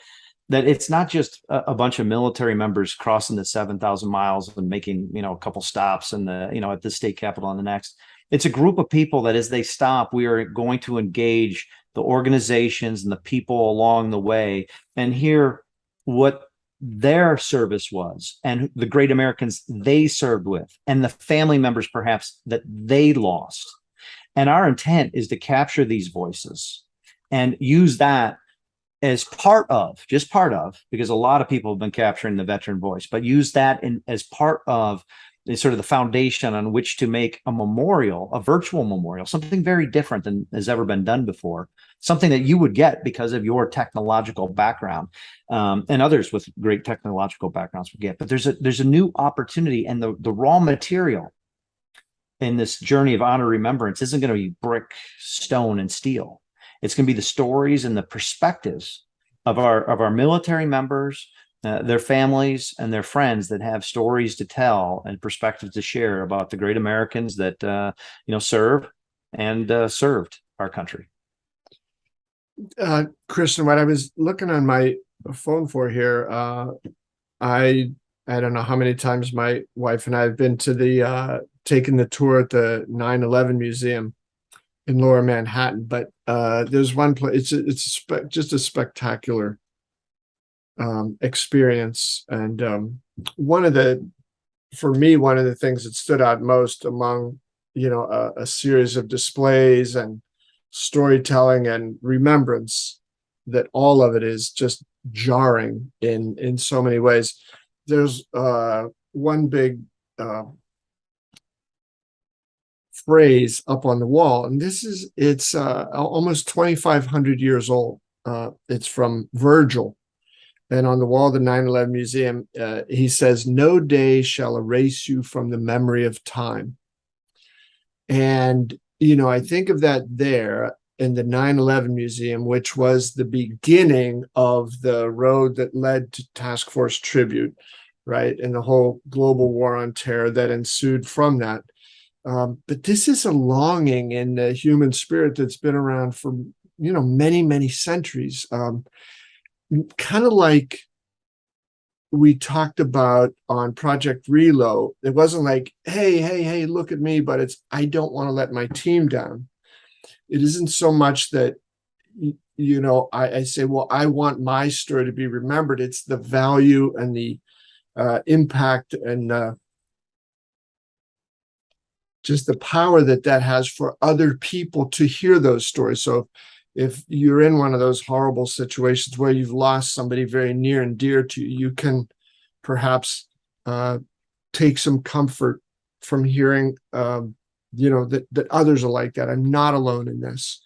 that it's not just a bunch of military members crossing the 7,000 miles and making, a couple stops and at the state capitol and the next. It's a group of people that as they stop, we are going to engage the organizations and the people along the way and hear what their service was and the great Americans they served with and the family members perhaps that they lost. And our intent is to capture these voices and use that as just part of, because a lot of people have been capturing the veteran voice, but use that as part of sort of the foundation on which to make a memorial, a virtual memorial, something very different than has ever been done before, something that you would get because of your technological background, and others with great technological backgrounds would get. But there's a new opportunity, and the raw material in this journey of honor remembrance isn't going to be brick, stone, and steel. It's going to be the stories and the perspectives of our military members, their families, and their friends that have stories to tell and perspectives to share about the great Americans that serve and served our country. Christian, what I was looking on my phone for here, I don't know how many times my wife and I have been to taking the tour at the 9/11 Museum in Lower Manhattan, but there's one place. It's just a spectacular experience, and for me, one of the things that stood out most among a series of displays and storytelling and remembrance, that all of it is just jarring in so many ways. There's one big phrase up on the wall, and it's almost 2,500 years old. It's from Virgil, and on the wall of the 9/11 Museum, he says, "No day shall erase you from the memory of time." And I think of that there in the 9/11 Museum, which was the beginning of the road that led to Task Force Tribute, right, and the whole global war on terror that ensued from that. But this is a longing in the human spirit that's been around for many, many centuries. Kind of like we talked about on Project RELO. It wasn't like, hey, look at me, but it's, I don't want to let my team down. It isn't so much that I say, well, I want my story to be remembered. It's the value and the impact and just the power that has for other people to hear those stories. So if you're in one of those horrible situations where you've lost somebody very near and dear to you, you can perhaps take some comfort from hearing, that others are like that. I'm not alone in this.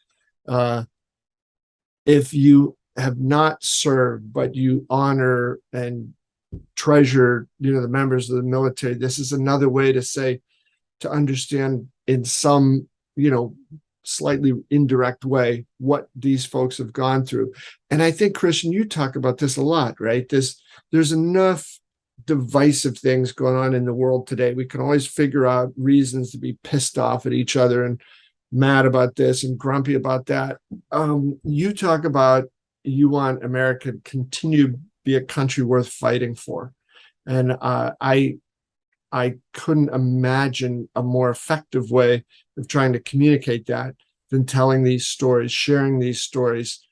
If you have not served, but you honor and treasure, the members of the military, this is another way to understand in some, slightly indirect way what these folks have gone through. And I think, Christian, you talk about this a lot, right? There's enough divisive things going on in the world today. We can always figure out reasons to be pissed off at each other and mad about this and grumpy about that. You talk about you want America to continue to be a country worth fighting for. And I couldn't imagine a more effective way of trying to communicate that than telling these stories, sharing these stories,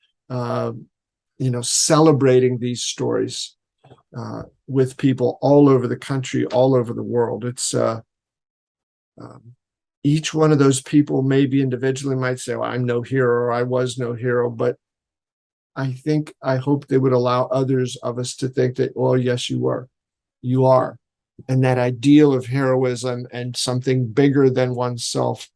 celebrating these stories with people all over the country, all over the world. It's each one of those people maybe individually might say, well, I'm no hero or I was no hero, but I hope they would allow others of us to think that, well, yes, you were. You are. And that ideal of heroism and something bigger than oneself,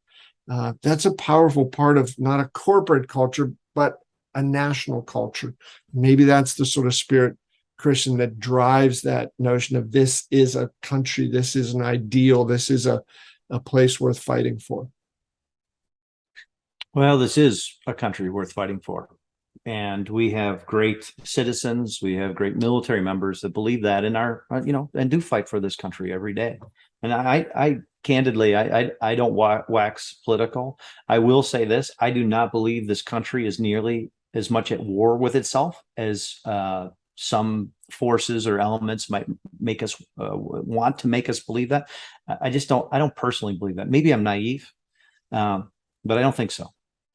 that's a powerful part of not a corporate culture, but a national culture. Maybe that's the sort of spirit, Christian, that drives that notion of this is a country, this is an ideal, this is a place worth fighting for. Well, this is a country worth fighting for. And we have great citizens. We have great military members that believe that in our, and do fight for this country every day. And I candidly, I don't wax political. I will say this: I do not believe this country is nearly as much at war with itself as some forces or elements might make us want to make us believe that. I just don't. I don't personally believe that. Maybe I'm naive, but I don't think so.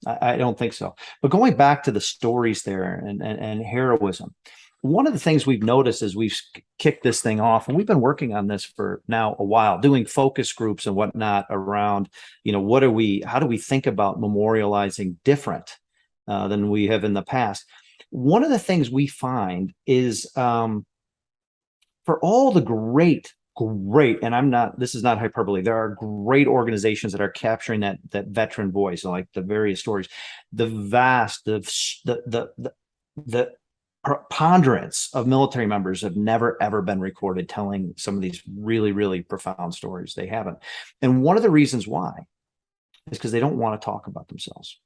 I don't think so. But going back to the stories there and heroism, one of the things we've noticed as we've kicked this thing off, and we've been working on this for now a while, doing focus groups and whatnot around, how do we think about memorializing different than we have in the past? One of the things we find is for all the great, and this is not hyperbole, there are great organizations that are capturing that veteran voice, like the various stories, the preponderance of military members have never ever been recorded telling some of these really, really profound stories. They haven't. And one of the reasons why is because they don't want to talk about themselves.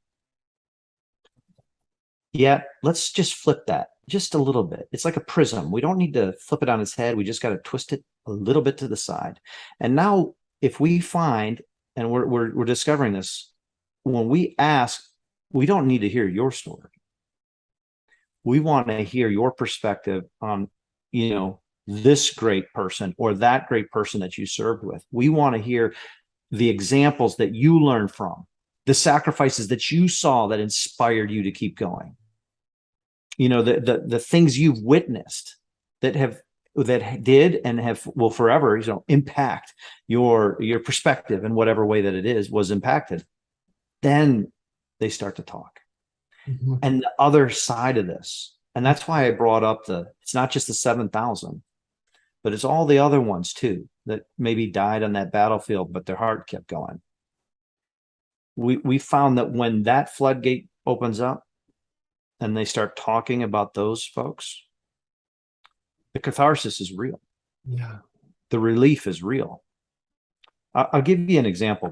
Yet, let's just flip that just a little bit. It's like a prism. We don't need to flip it on its head. We just got to twist it a little bit to the side. And now, if we find, and we're discovering this, when we ask, we don't need to hear your story. We want to hear your perspective on, this great person or that great person that you served with. We want to hear the examples that you learned from, the sacrifices that you saw that inspired you to keep going. The things you've witnessed that did and will forever, impact your perspective in whatever way that was impacted. Then they start to talk. Mm-hmm. And the other side of this, and that's why I brought up it's not just the 7,000, but it's all the other ones too that maybe died on that battlefield, but their heart kept going. We found that when that floodgate opens up and they start talking about those folks, the catharsis is real. Yeah. The relief is real. I'll give you an example.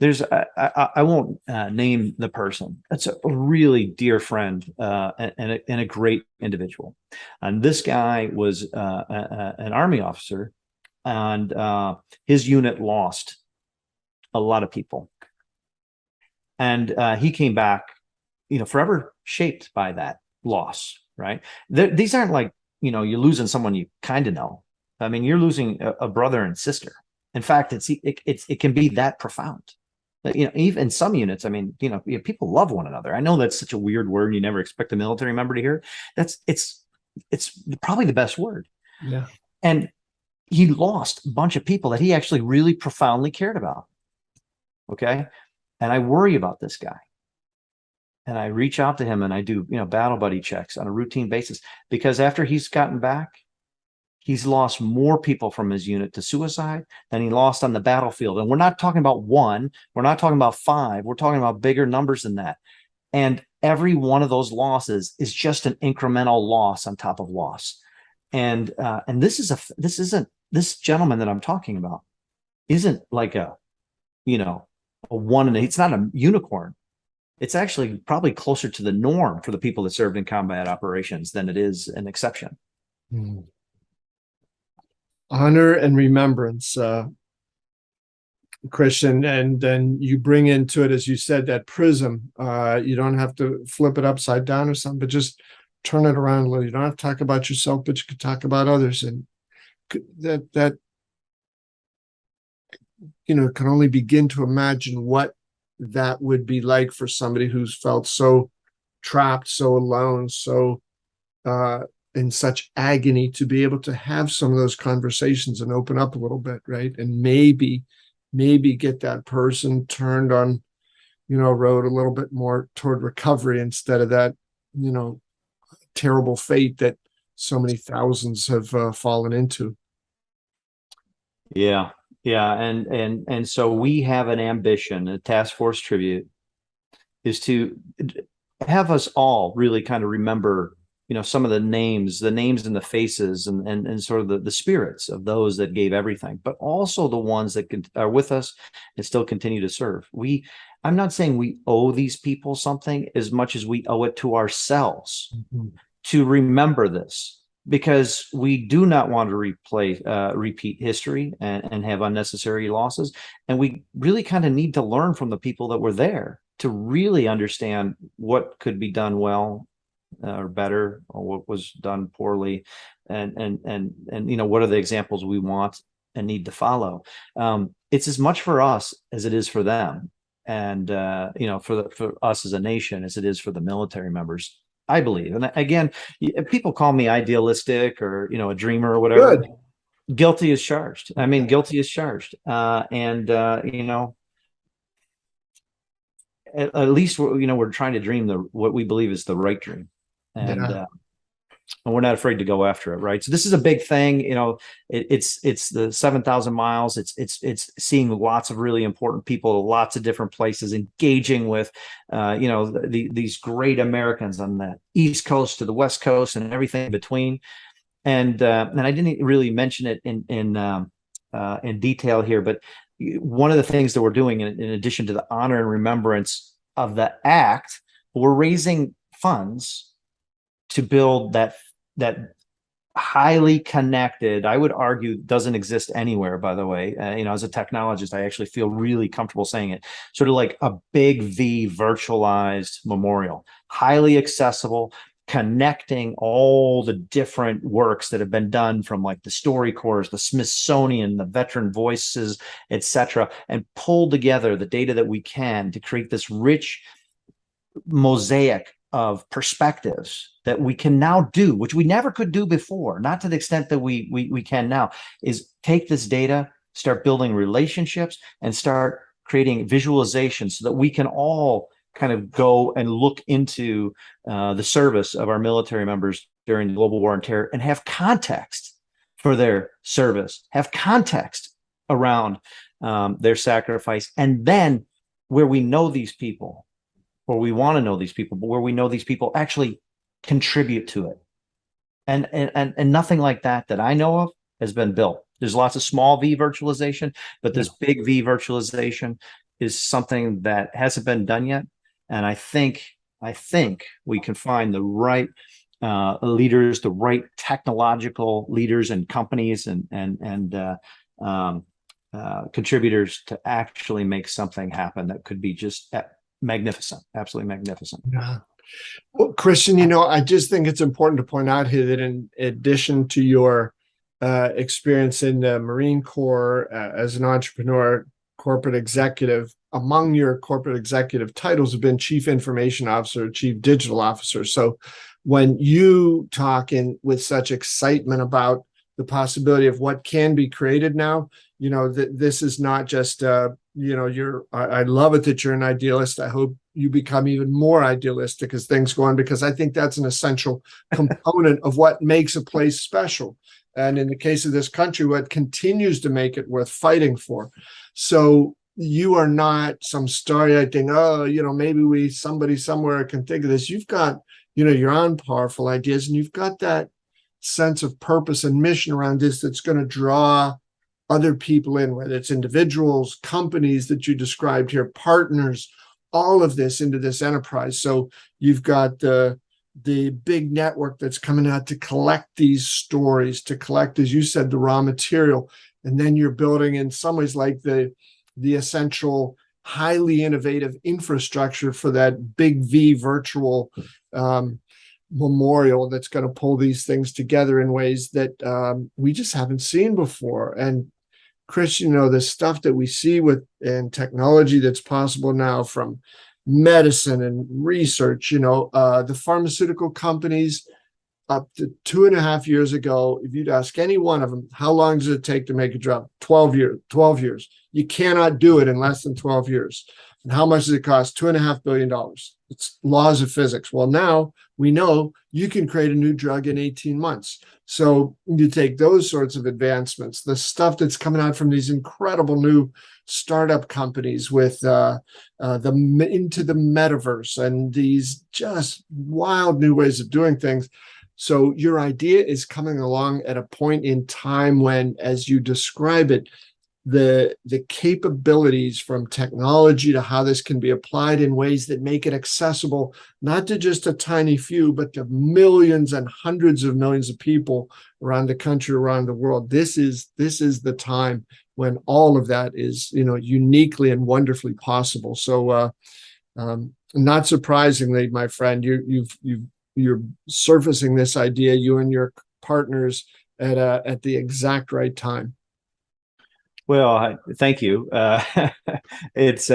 I won't name the person. It's a really dear friend and a great individual. And this guy was an Army officer, and his unit lost a lot of people. And he came back, forever shaped by that loss, right? These aren't like, you're losing someone you kind of know. I mean, you're losing a brother and sister. In fact, it can be that profound. Even some units, people love one another. I know that's such a weird word. You never expect a military member to hear. It's probably the best word. Yeah. And he lost a bunch of people that he actually really profoundly cared about. Okay. And I worry about this guy. And I reach out to him and I do, battle buddy checks on a routine basis, because after he's gotten back, he's lost more people from his unit to suicide than he lost on the battlefield. And we're not talking about one, we're not talking about five, we're talking about bigger numbers than that. And every one of those losses is just an incremental loss on top of loss. And this gentleman that I'm talking about isn't like a one, and it's not a unicorn. It's actually probably closer to the norm for the people that served in combat operations than it is an exception. Hmm. Honor and remembrance. Christian, and then you bring into it, as you said, that prism. You don't have to flip it upside down or something, but just turn it around a little. You don't have to talk about yourself, but you can talk about others, and that can only begin to imagine what that would be like for somebody who's felt so trapped, so alone, so in such agony, to be able to have some of those conversations and open up a little bit, right? And maybe get that person turned on, road a little bit more toward recovery, instead of that, terrible fate that so many thousands have fallen into. Yeah. Yeah. And so we have an ambition, a task force tribute is to have us all really kind of remember, some of the names and the faces and sort of the spirits of those that gave everything, but also the ones that are with us and still continue to serve. I'm not saying we owe these people something as much as we owe it to ourselves to remember this, because we do not want to repeat history and have unnecessary losses. And we really kind of need to learn from the people that were there to really understand what could be done well or better, or what was done poorly, and what are the examples we want and need to follow. It's as much for us as it is for them, and for us as a nation as it is for the military members, I believe. And again, people call me idealistic or a dreamer or whatever. Good. Guilty as charged. I mean, guilty as charged. At least we're trying to dream what we believe is the right dream, and we're not afraid to go after it, right? So this is a big thing. It's the 7,000 miles. It's seeing lots of really important people, lots of different places, engaging with these great Americans on the East Coast to the West Coast and everything in between. And I didn't really mention it in detail here, but one of the things that we're doing, in addition to the honor and remembrance of the act, we're raising funds to build that highly connected, I would argue doesn't exist anywhere, by the way. As a technologist, I actually feel really comfortable saying it, sort of like a big V virtualized memorial, highly accessible, connecting all the different works that have been done from like the StoryCorps, the Smithsonian, the Veteran Voices, etc., and pull together the data that we can to create this rich mosaic of perspectives that we can now do, which we never could do before, not to the extent that we can now, is take this data, start building relationships, and start creating visualizations so that we can all kind of go and look into the service of our military members during the global war on terror and have context for their service, have context around their sacrifice. And then where we know these people, or we want to know these people, but where we know these people actually contribute to it. And nothing like that I know of has been built. There's lots of small V virtualization, but this big V virtualization is something that hasn't been done yet. And I think we can find the right leaders, the right technological leaders and companies and contributors to actually make something happen that could be just magnificent, absolutely magnificent. Yeah. Well, Christian, I just think it's important to point out here that in addition to your experience in the Marine Corps as an entrepreneur, corporate executive, among your corporate executive titles have been Chief Information Officer, Chief Digital Officer. So when you talk with such excitement about the possibility of what can be created now, this is not just, I love it that you're an idealist. I hope you become even more idealistic as things go on, because I think that's an essential component of what makes a place special. And in the case of this country, what continues to make it worth fighting for. So you are not some starry-eyed thing, maybe somebody somewhere can think of this. You've got, your own powerful ideas, and you've got that sense of purpose and mission around this that's going to draw other people in, whether it's individuals, companies that you described here, partners, all of this into this enterprise. So you've got the big network that's coming out to collect these stories, to collect, as you said, the raw material. And then you're building in some ways like the the essential, highly innovative infrastructure for that big V virtual memorial that's going to pull these things together in ways that we just haven't seen before. And Chris, you know, the stuff that we see with and technology that's possible now from medicine and research, you know, the pharmaceutical companies up to 2.5 years ago, if you'd ask any one of them, how long does it take to make a drug? 12 years, 12 years. You cannot do it in less than 12 years. And how much does it cost? $2.5 billion. It's laws of physics. Well, now we know you can create a new drug in 18 months. So you take those sorts of advancements, the stuff that's coming out from these incredible new startup companies with into the metaverse and these just wild new ways of doing things. So your idea is coming along at a point in time when, as you describe it, the capabilities from technology to how this can be applied in ways that make it accessible, not to just a tiny few, but to millions and hundreds of millions of people around the country, around the world. This is the time when all of that is, you know, uniquely and wonderfully possible. So not surprisingly, my friend, you're surfacing this idea, you and your partners, at the exact right time. Well, thank you. It's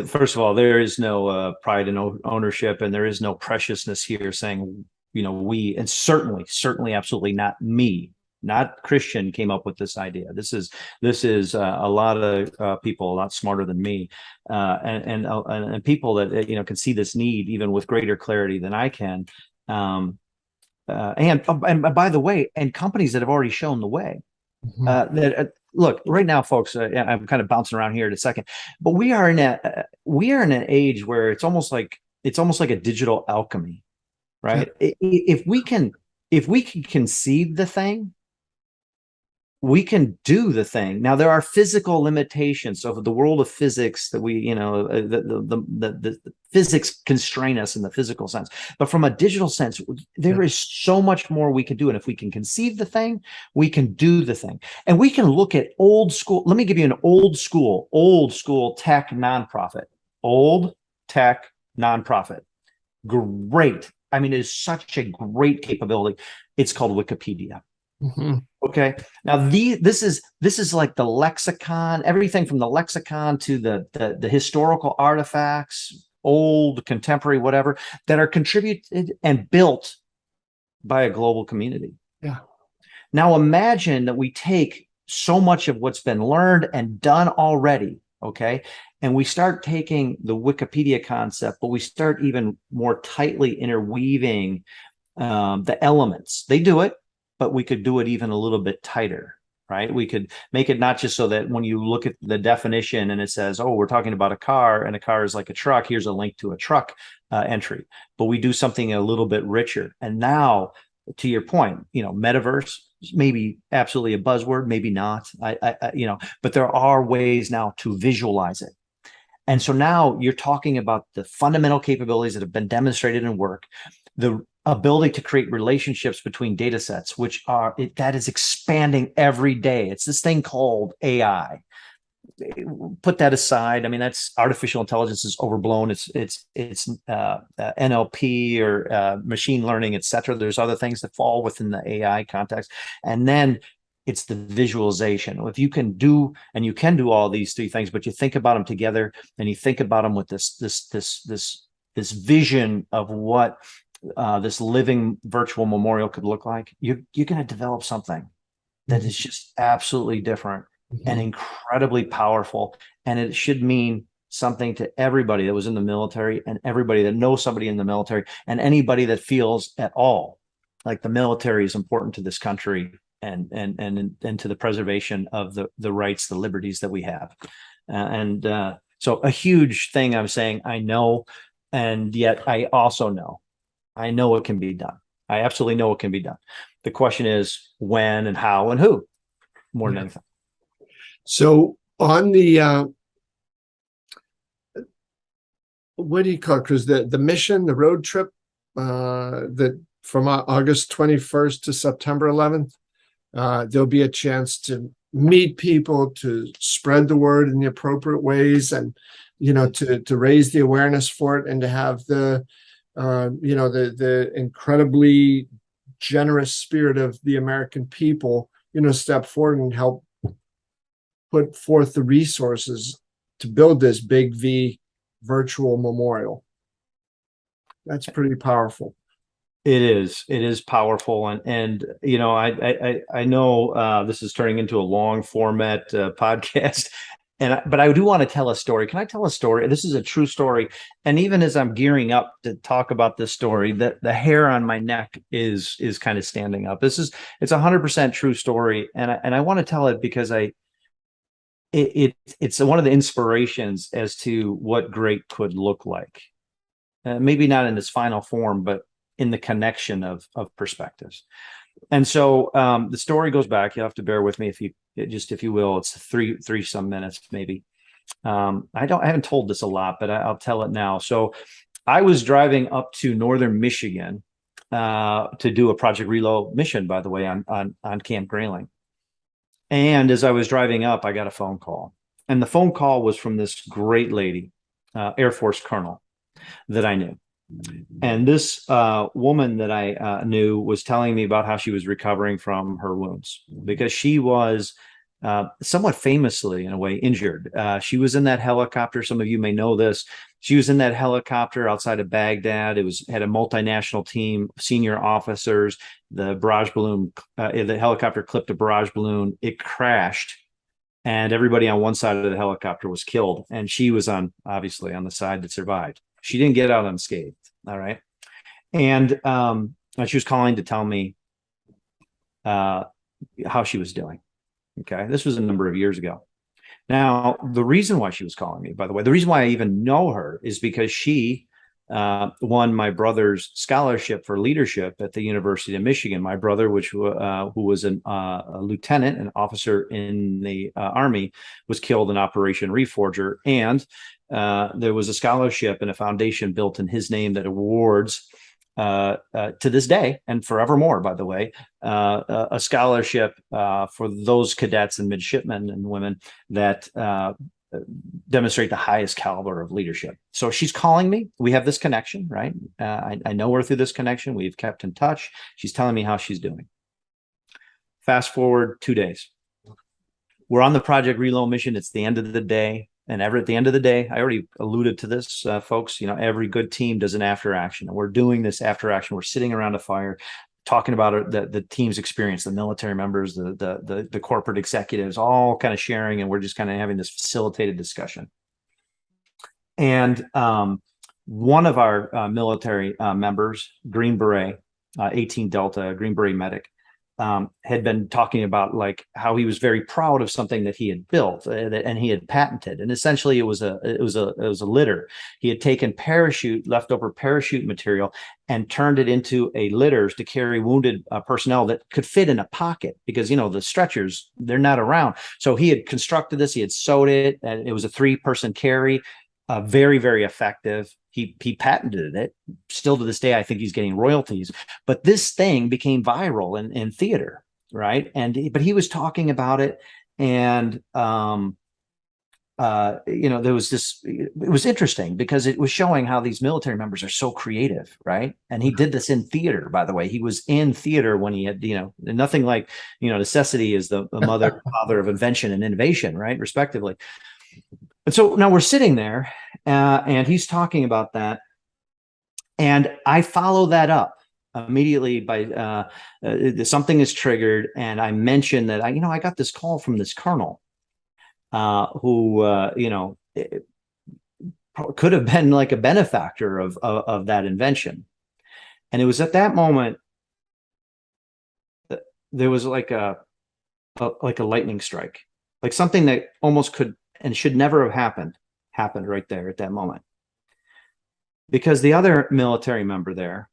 first of all, there is no pride and ownership, and there is no preciousness here saying, you know, we, and certainly, absolutely not me, not Christian came up with this idea. This is a lot of people a lot smarter than me, and people that, you know, can see this need even with greater clarity than I can. And by the way, and companies that have already shown the way. Look, right now, folks, I'm kind of bouncing around here in a second, but we are in an age where it's almost like a digital alchemy, right? Yeah. If we can conceive the thing, we can do the thing. Now, there are physical limitations of the world of physics that we, you know, the physics constrain us in the physical sense. But from a digital sense, there is so much more we can do. And if we can conceive the thing, we can do the thing. And we can look at old school. Let me give you an old school tech nonprofit. Old tech nonprofit. Great. I mean, it is such a great capability. It's called Wikipedia. Mm-hmm. Okay. Now this is like the lexicon, everything from the lexicon to the historical artifacts, old, contemporary, whatever, that are contributed and built by a global community. Yeah. Now imagine that we take so much of what's been learned and done already, okay, and we start taking the Wikipedia concept, but we start even more tightly interweaving the elements. They do it, but we could do it even a little bit tighter, right? We could make it not just so that when you look at the definition and it says, oh, we're talking about a car and a car is like a truck, here's a link to a truck entry, but we do something a little bit richer. And now, to your point, you know, metaverse, maybe absolutely a buzzword, maybe not, you know, but there are ways now to visualize it. And so now you're talking about the fundamental capabilities that have been demonstrated in work, the ability to create relationships between data sets, that is expanding every day. It's this thing called AI. Put that aside. I mean, that's artificial intelligence is overblown. It's NLP or machine learning, et cetera. There's other things that fall within the AI context. And then it's the visualization. If you can do, and you can do all these three things, but you think about them together and you think about them with this vision of what this living virtual memorial could look like, you're going to develop something that is just absolutely different and incredibly powerful. And it should mean something to everybody that was in the military and everybody that knows somebody in the military and anybody that feels at all like the military is important to this country and to the preservation of the rights, the liberties that we have. So a huge thing I'm saying, I know, and yet I also know. I know it can be done. I absolutely know it can be done. The question is when and how and who, more than anything. So on the what do you call it, Chris? The mission, the road trip, that from August 21st to September 11th, there'll be a chance to meet people, to spread the word in the appropriate ways, and to raise the awareness for it, and to have the the incredibly generous spirit of the American people step forward and help put forth the resources to build this big V virtual memorial. That's pretty powerful. It is powerful. And I know this is turning into a long format podcast, but I do want to tell a story. Can I tell a story? This is a true story. And even as I'm gearing up to talk about this story, the hair on my neck is kind of standing up. It's 100% true story. And I want to tell it because it's one of the inspirations as to what great could look like. Maybe not in its final form, but in the connection of perspectives. And so the story goes back. You'll have to bear with me if you will. It's three some minutes maybe. I haven't told this a lot, but I'll tell it now. So I was driving up to northern Michigan to do a Project RELO mission, by the way, on Camp Grayling. And as I was driving up, I got a phone call, and the phone call was from this great lady, Air Force colonel that I knew. And this woman that I knew was telling me about how she was recovering from her wounds, because she was somewhat famously, in a way, injured. She was in that helicopter. Some of you may know this. She was in that helicopter outside of Baghdad. Had a multinational team, senior officers. The barrage balloon, the helicopter clipped a barrage balloon. It crashed, and everybody on one side of the helicopter was killed. And she was obviously on the side that survived. She didn't get out unscathed. All right. And she was calling to tell me how she was doing. Okay. This was a number of years ago. Now, the reason why she was calling me, by the way, the reason why I even know her is because she won my brother's scholarship for leadership at the University of Michigan. My brother, who was a lieutenant, an officer in the Army, was killed in Operation Reforger. And there was a scholarship and a foundation built in his name that awards to this day and forevermore, by the way, a scholarship for those cadets and midshipmen and women that demonstrate the highest caliber of leadership. So she's calling me. We have this connection, right? I know her through this connection. We've kept in touch. She's telling me how she's doing. Fast forward 2 days. We're on the Project RELO mission. It's the end of the day. And at the end of the day, I already alluded to this, folks, every good team does an after action. And we're doing this after action. We're sitting around a fire, talking about the team's experience, the military members, the corporate executives, all kind of sharing. And we're just kind of having this facilitated discussion. And one of our military members, Green Beret, 18 Delta, Green Beret medic, had been talking about like how he was very proud of something that he had built and he had patented. And essentially it was a litter. He had taken leftover parachute material and turned it into a litter to carry wounded personnel that could fit in a pocket, because the stretchers, they're not around. So he had constructed this, he had sewed it, and it was a 3-person carry. Very, very effective. He patented it. Still to this day, I think he's getting royalties. But this thing became viral in theater, right? But he was talking about it, and there was this. It was interesting because it was showing how these military members are so creative, right? And he did this in theater, by the way. He was in theater when he had, nothing like, necessity is the mother father of invention and innovation, right? Respectively. And so now we're sitting there, and he's talking about that, and I follow that up immediately by something is triggered, and I mention that I got this call from this colonel who could have been like a benefactor of that invention. And it was at that moment that there was like a lightning strike, like something that almost could and should never have happened right there at that moment. Because the other military member there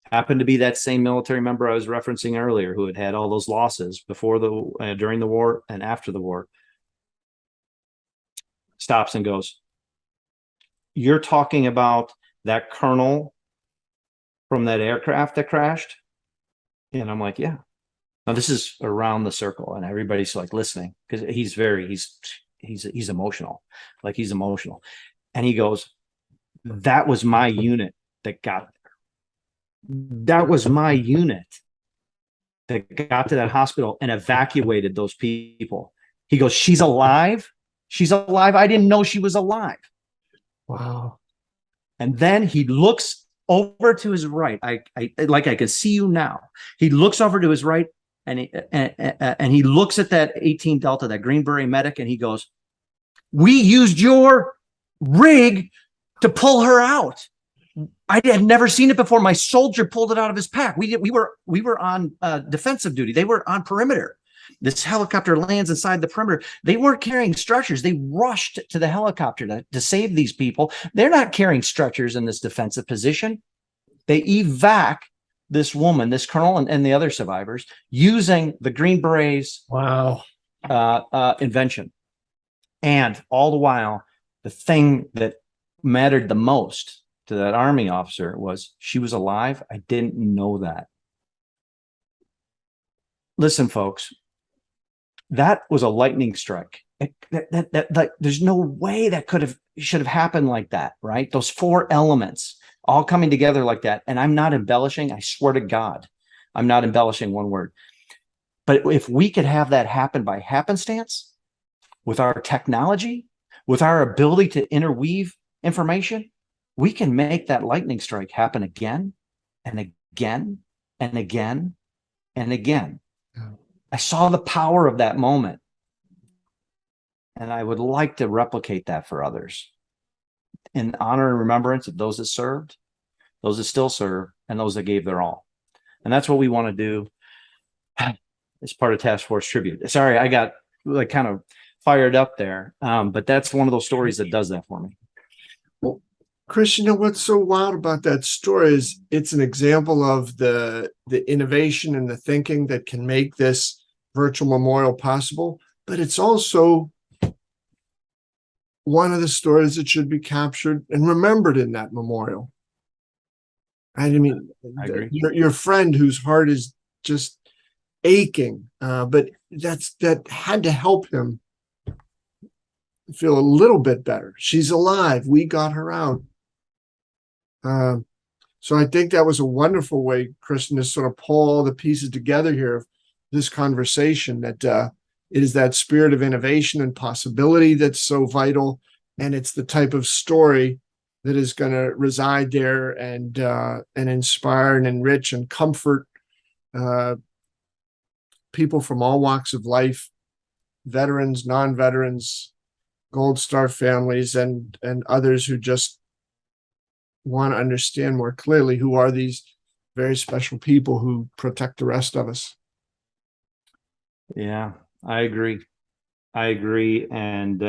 happened to be that same military member I was referencing earlier, who had had all those losses before during the war and after the war. Stops and goes, "You're talking about that colonel from that aircraft that crashed?" And I'm like, "Yeah." Now this is around the circle, and everybody's like listening because he's emotional, like he's emotional. And he goes, "That was my unit that got there. That was my unit that got to that hospital and evacuated those people." He goes, "She's alive. She's alive. I didn't know she was alive." Wow. And then he looks over to his right. I like I can see you now. He looks over to his right, and he looks at that 18 Delta, that Green Beret medic, and he goes, "We used your rig to pull her out. I had never seen it before. My soldier pulled it out of his pack. We were on defensive duty. They were on perimeter. This helicopter lands inside the perimeter. They weren't carrying stretchers. They rushed to the helicopter to save these people. They're not carrying stretchers in this defensive position. They evac this woman, this colonel, and the other survivors using the Green Berets Wow. invention. And all the while, the thing that mattered the most to that Army officer was she was alive. I didn't know that. Listen, folks, that was a lightning strike. There's no way that should have happened like that, right? Those four elements all coming together like that. And I'm not embellishing. I swear to God, I'm not embellishing one word. But if we could have that happen by happenstance, with our technology, with our ability to interweave information, we can make that lightning strike happen again and again and again and again. I saw the power of that moment, and I would like to replicate that for others in honor and remembrance of those that served, those that still serve, and those that gave their all. And that's what we want to do as part of Task Force Tribute. Sorry, I got like kind of fired up there, but that's one of those stories that does that for me. Well, Chris, you know what's so wild about that story is it's an example of the innovation and the thinking that can make this virtual memorial possible, but it's also one of the stories that should be captured and remembered in that memorial. I mean, I agree. Your friend whose heart is just aching, but that had to help him feel a little bit better. She's alive. We got her out. So I think that was a wonderful way, Kristen, to sort of pull all the pieces together here of this conversation, that it is that spirit of innovation and possibility that's so vital. And it's the type of story that is going to reside there and inspire and enrich and comfort people from all walks of life, veterans, non-veterans, Gold Star families, and others who just want to understand more clearly who are these very special people who protect the rest of us. Yeah, I agree. And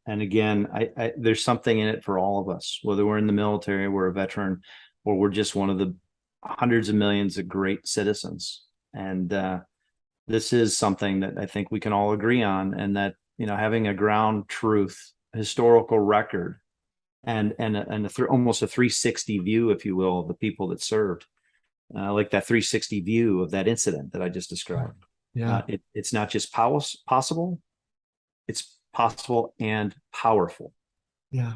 again, there's something in it for all of us, whether we're in the military, we're a veteran, or we're just one of the hundreds of millions of great citizens. And this is something that I think we can all agree on, and that, you know, having a ground truth, historical record, and almost a 360 view, if you will, of the people that served, like that 360 view of that incident that I just described. Yeah, it's not just possible, it's possible and powerful. yeah.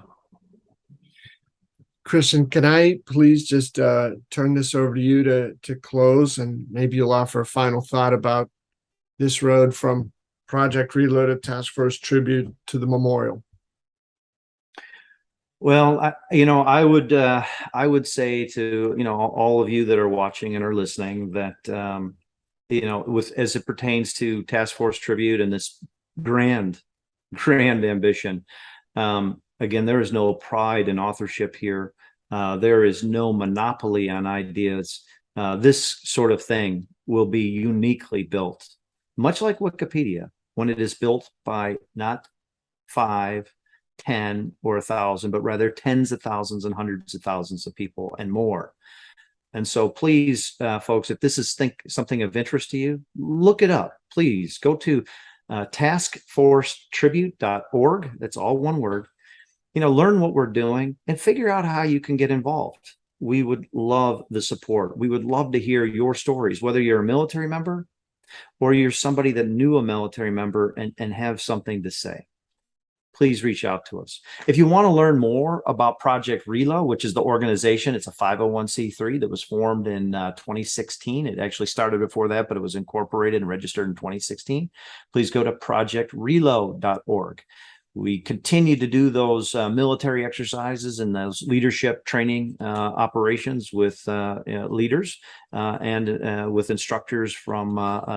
Kristen, can I please just turn this over to you to close, and maybe you'll offer a final thought about this road from Project Reloaded, Task Force Tribute to the memorial. Well, I would say to, you know, all of you that are watching and are listening that, as it pertains to Task Force Tribute and this grand ambition, again, there is no pride in authorship here. There is no monopoly on ideas. This sort of thing will be uniquely built, much like Wikipedia, when it is built by not 5, 10, or 1,000, but rather tens of thousands and hundreds of thousands of people and more. And so please, folks, if this is something of interest to you, look it up. Please go to taskforcetribute.org. That's all one word. You know, learn what we're doing and figure out how you can get involved. We would love the support. We would love to hear your stories, whether you're a military member, or you're somebody that knew a military member and have something to say, please reach out to us. If you want to learn more about Project RELO, which is the organization, it's a 501c3 that was formed in 2016. It actually started before that, but it was incorporated and registered in 2016. Please go to projectrelo.org. We continue to do those military exercises and those leadership training operations with leaders and with instructors from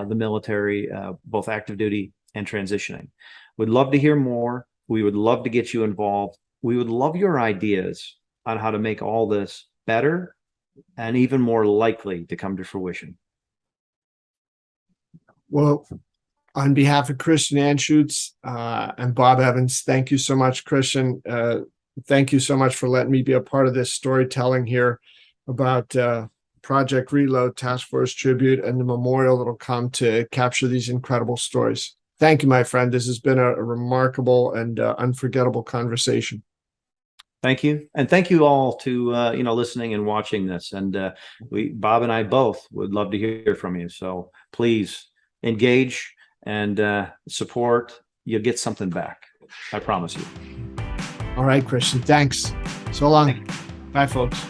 the military, both active duty and transitioning. We'd love to hear more. We would love to get you involved. We would love your ideas on how to make all this better and even more likely to come to fruition. Well, on behalf of Christian Anschuetz and Bob Evans, thank you so much, Christian. Thank you so much for letting me be a part of this storytelling here about Project Reload, Task Force Tribute, and the memorial that'll come to capture these incredible stories. Thank you, my friend. This has been a remarkable and unforgettable conversation. Thank you. And thank you all to, listening and watching this. And Bob and I both would love to hear from you. So please engage and support. You'll get something back. I promise you. All right, Christian. Thanks. So long. Bye, folks.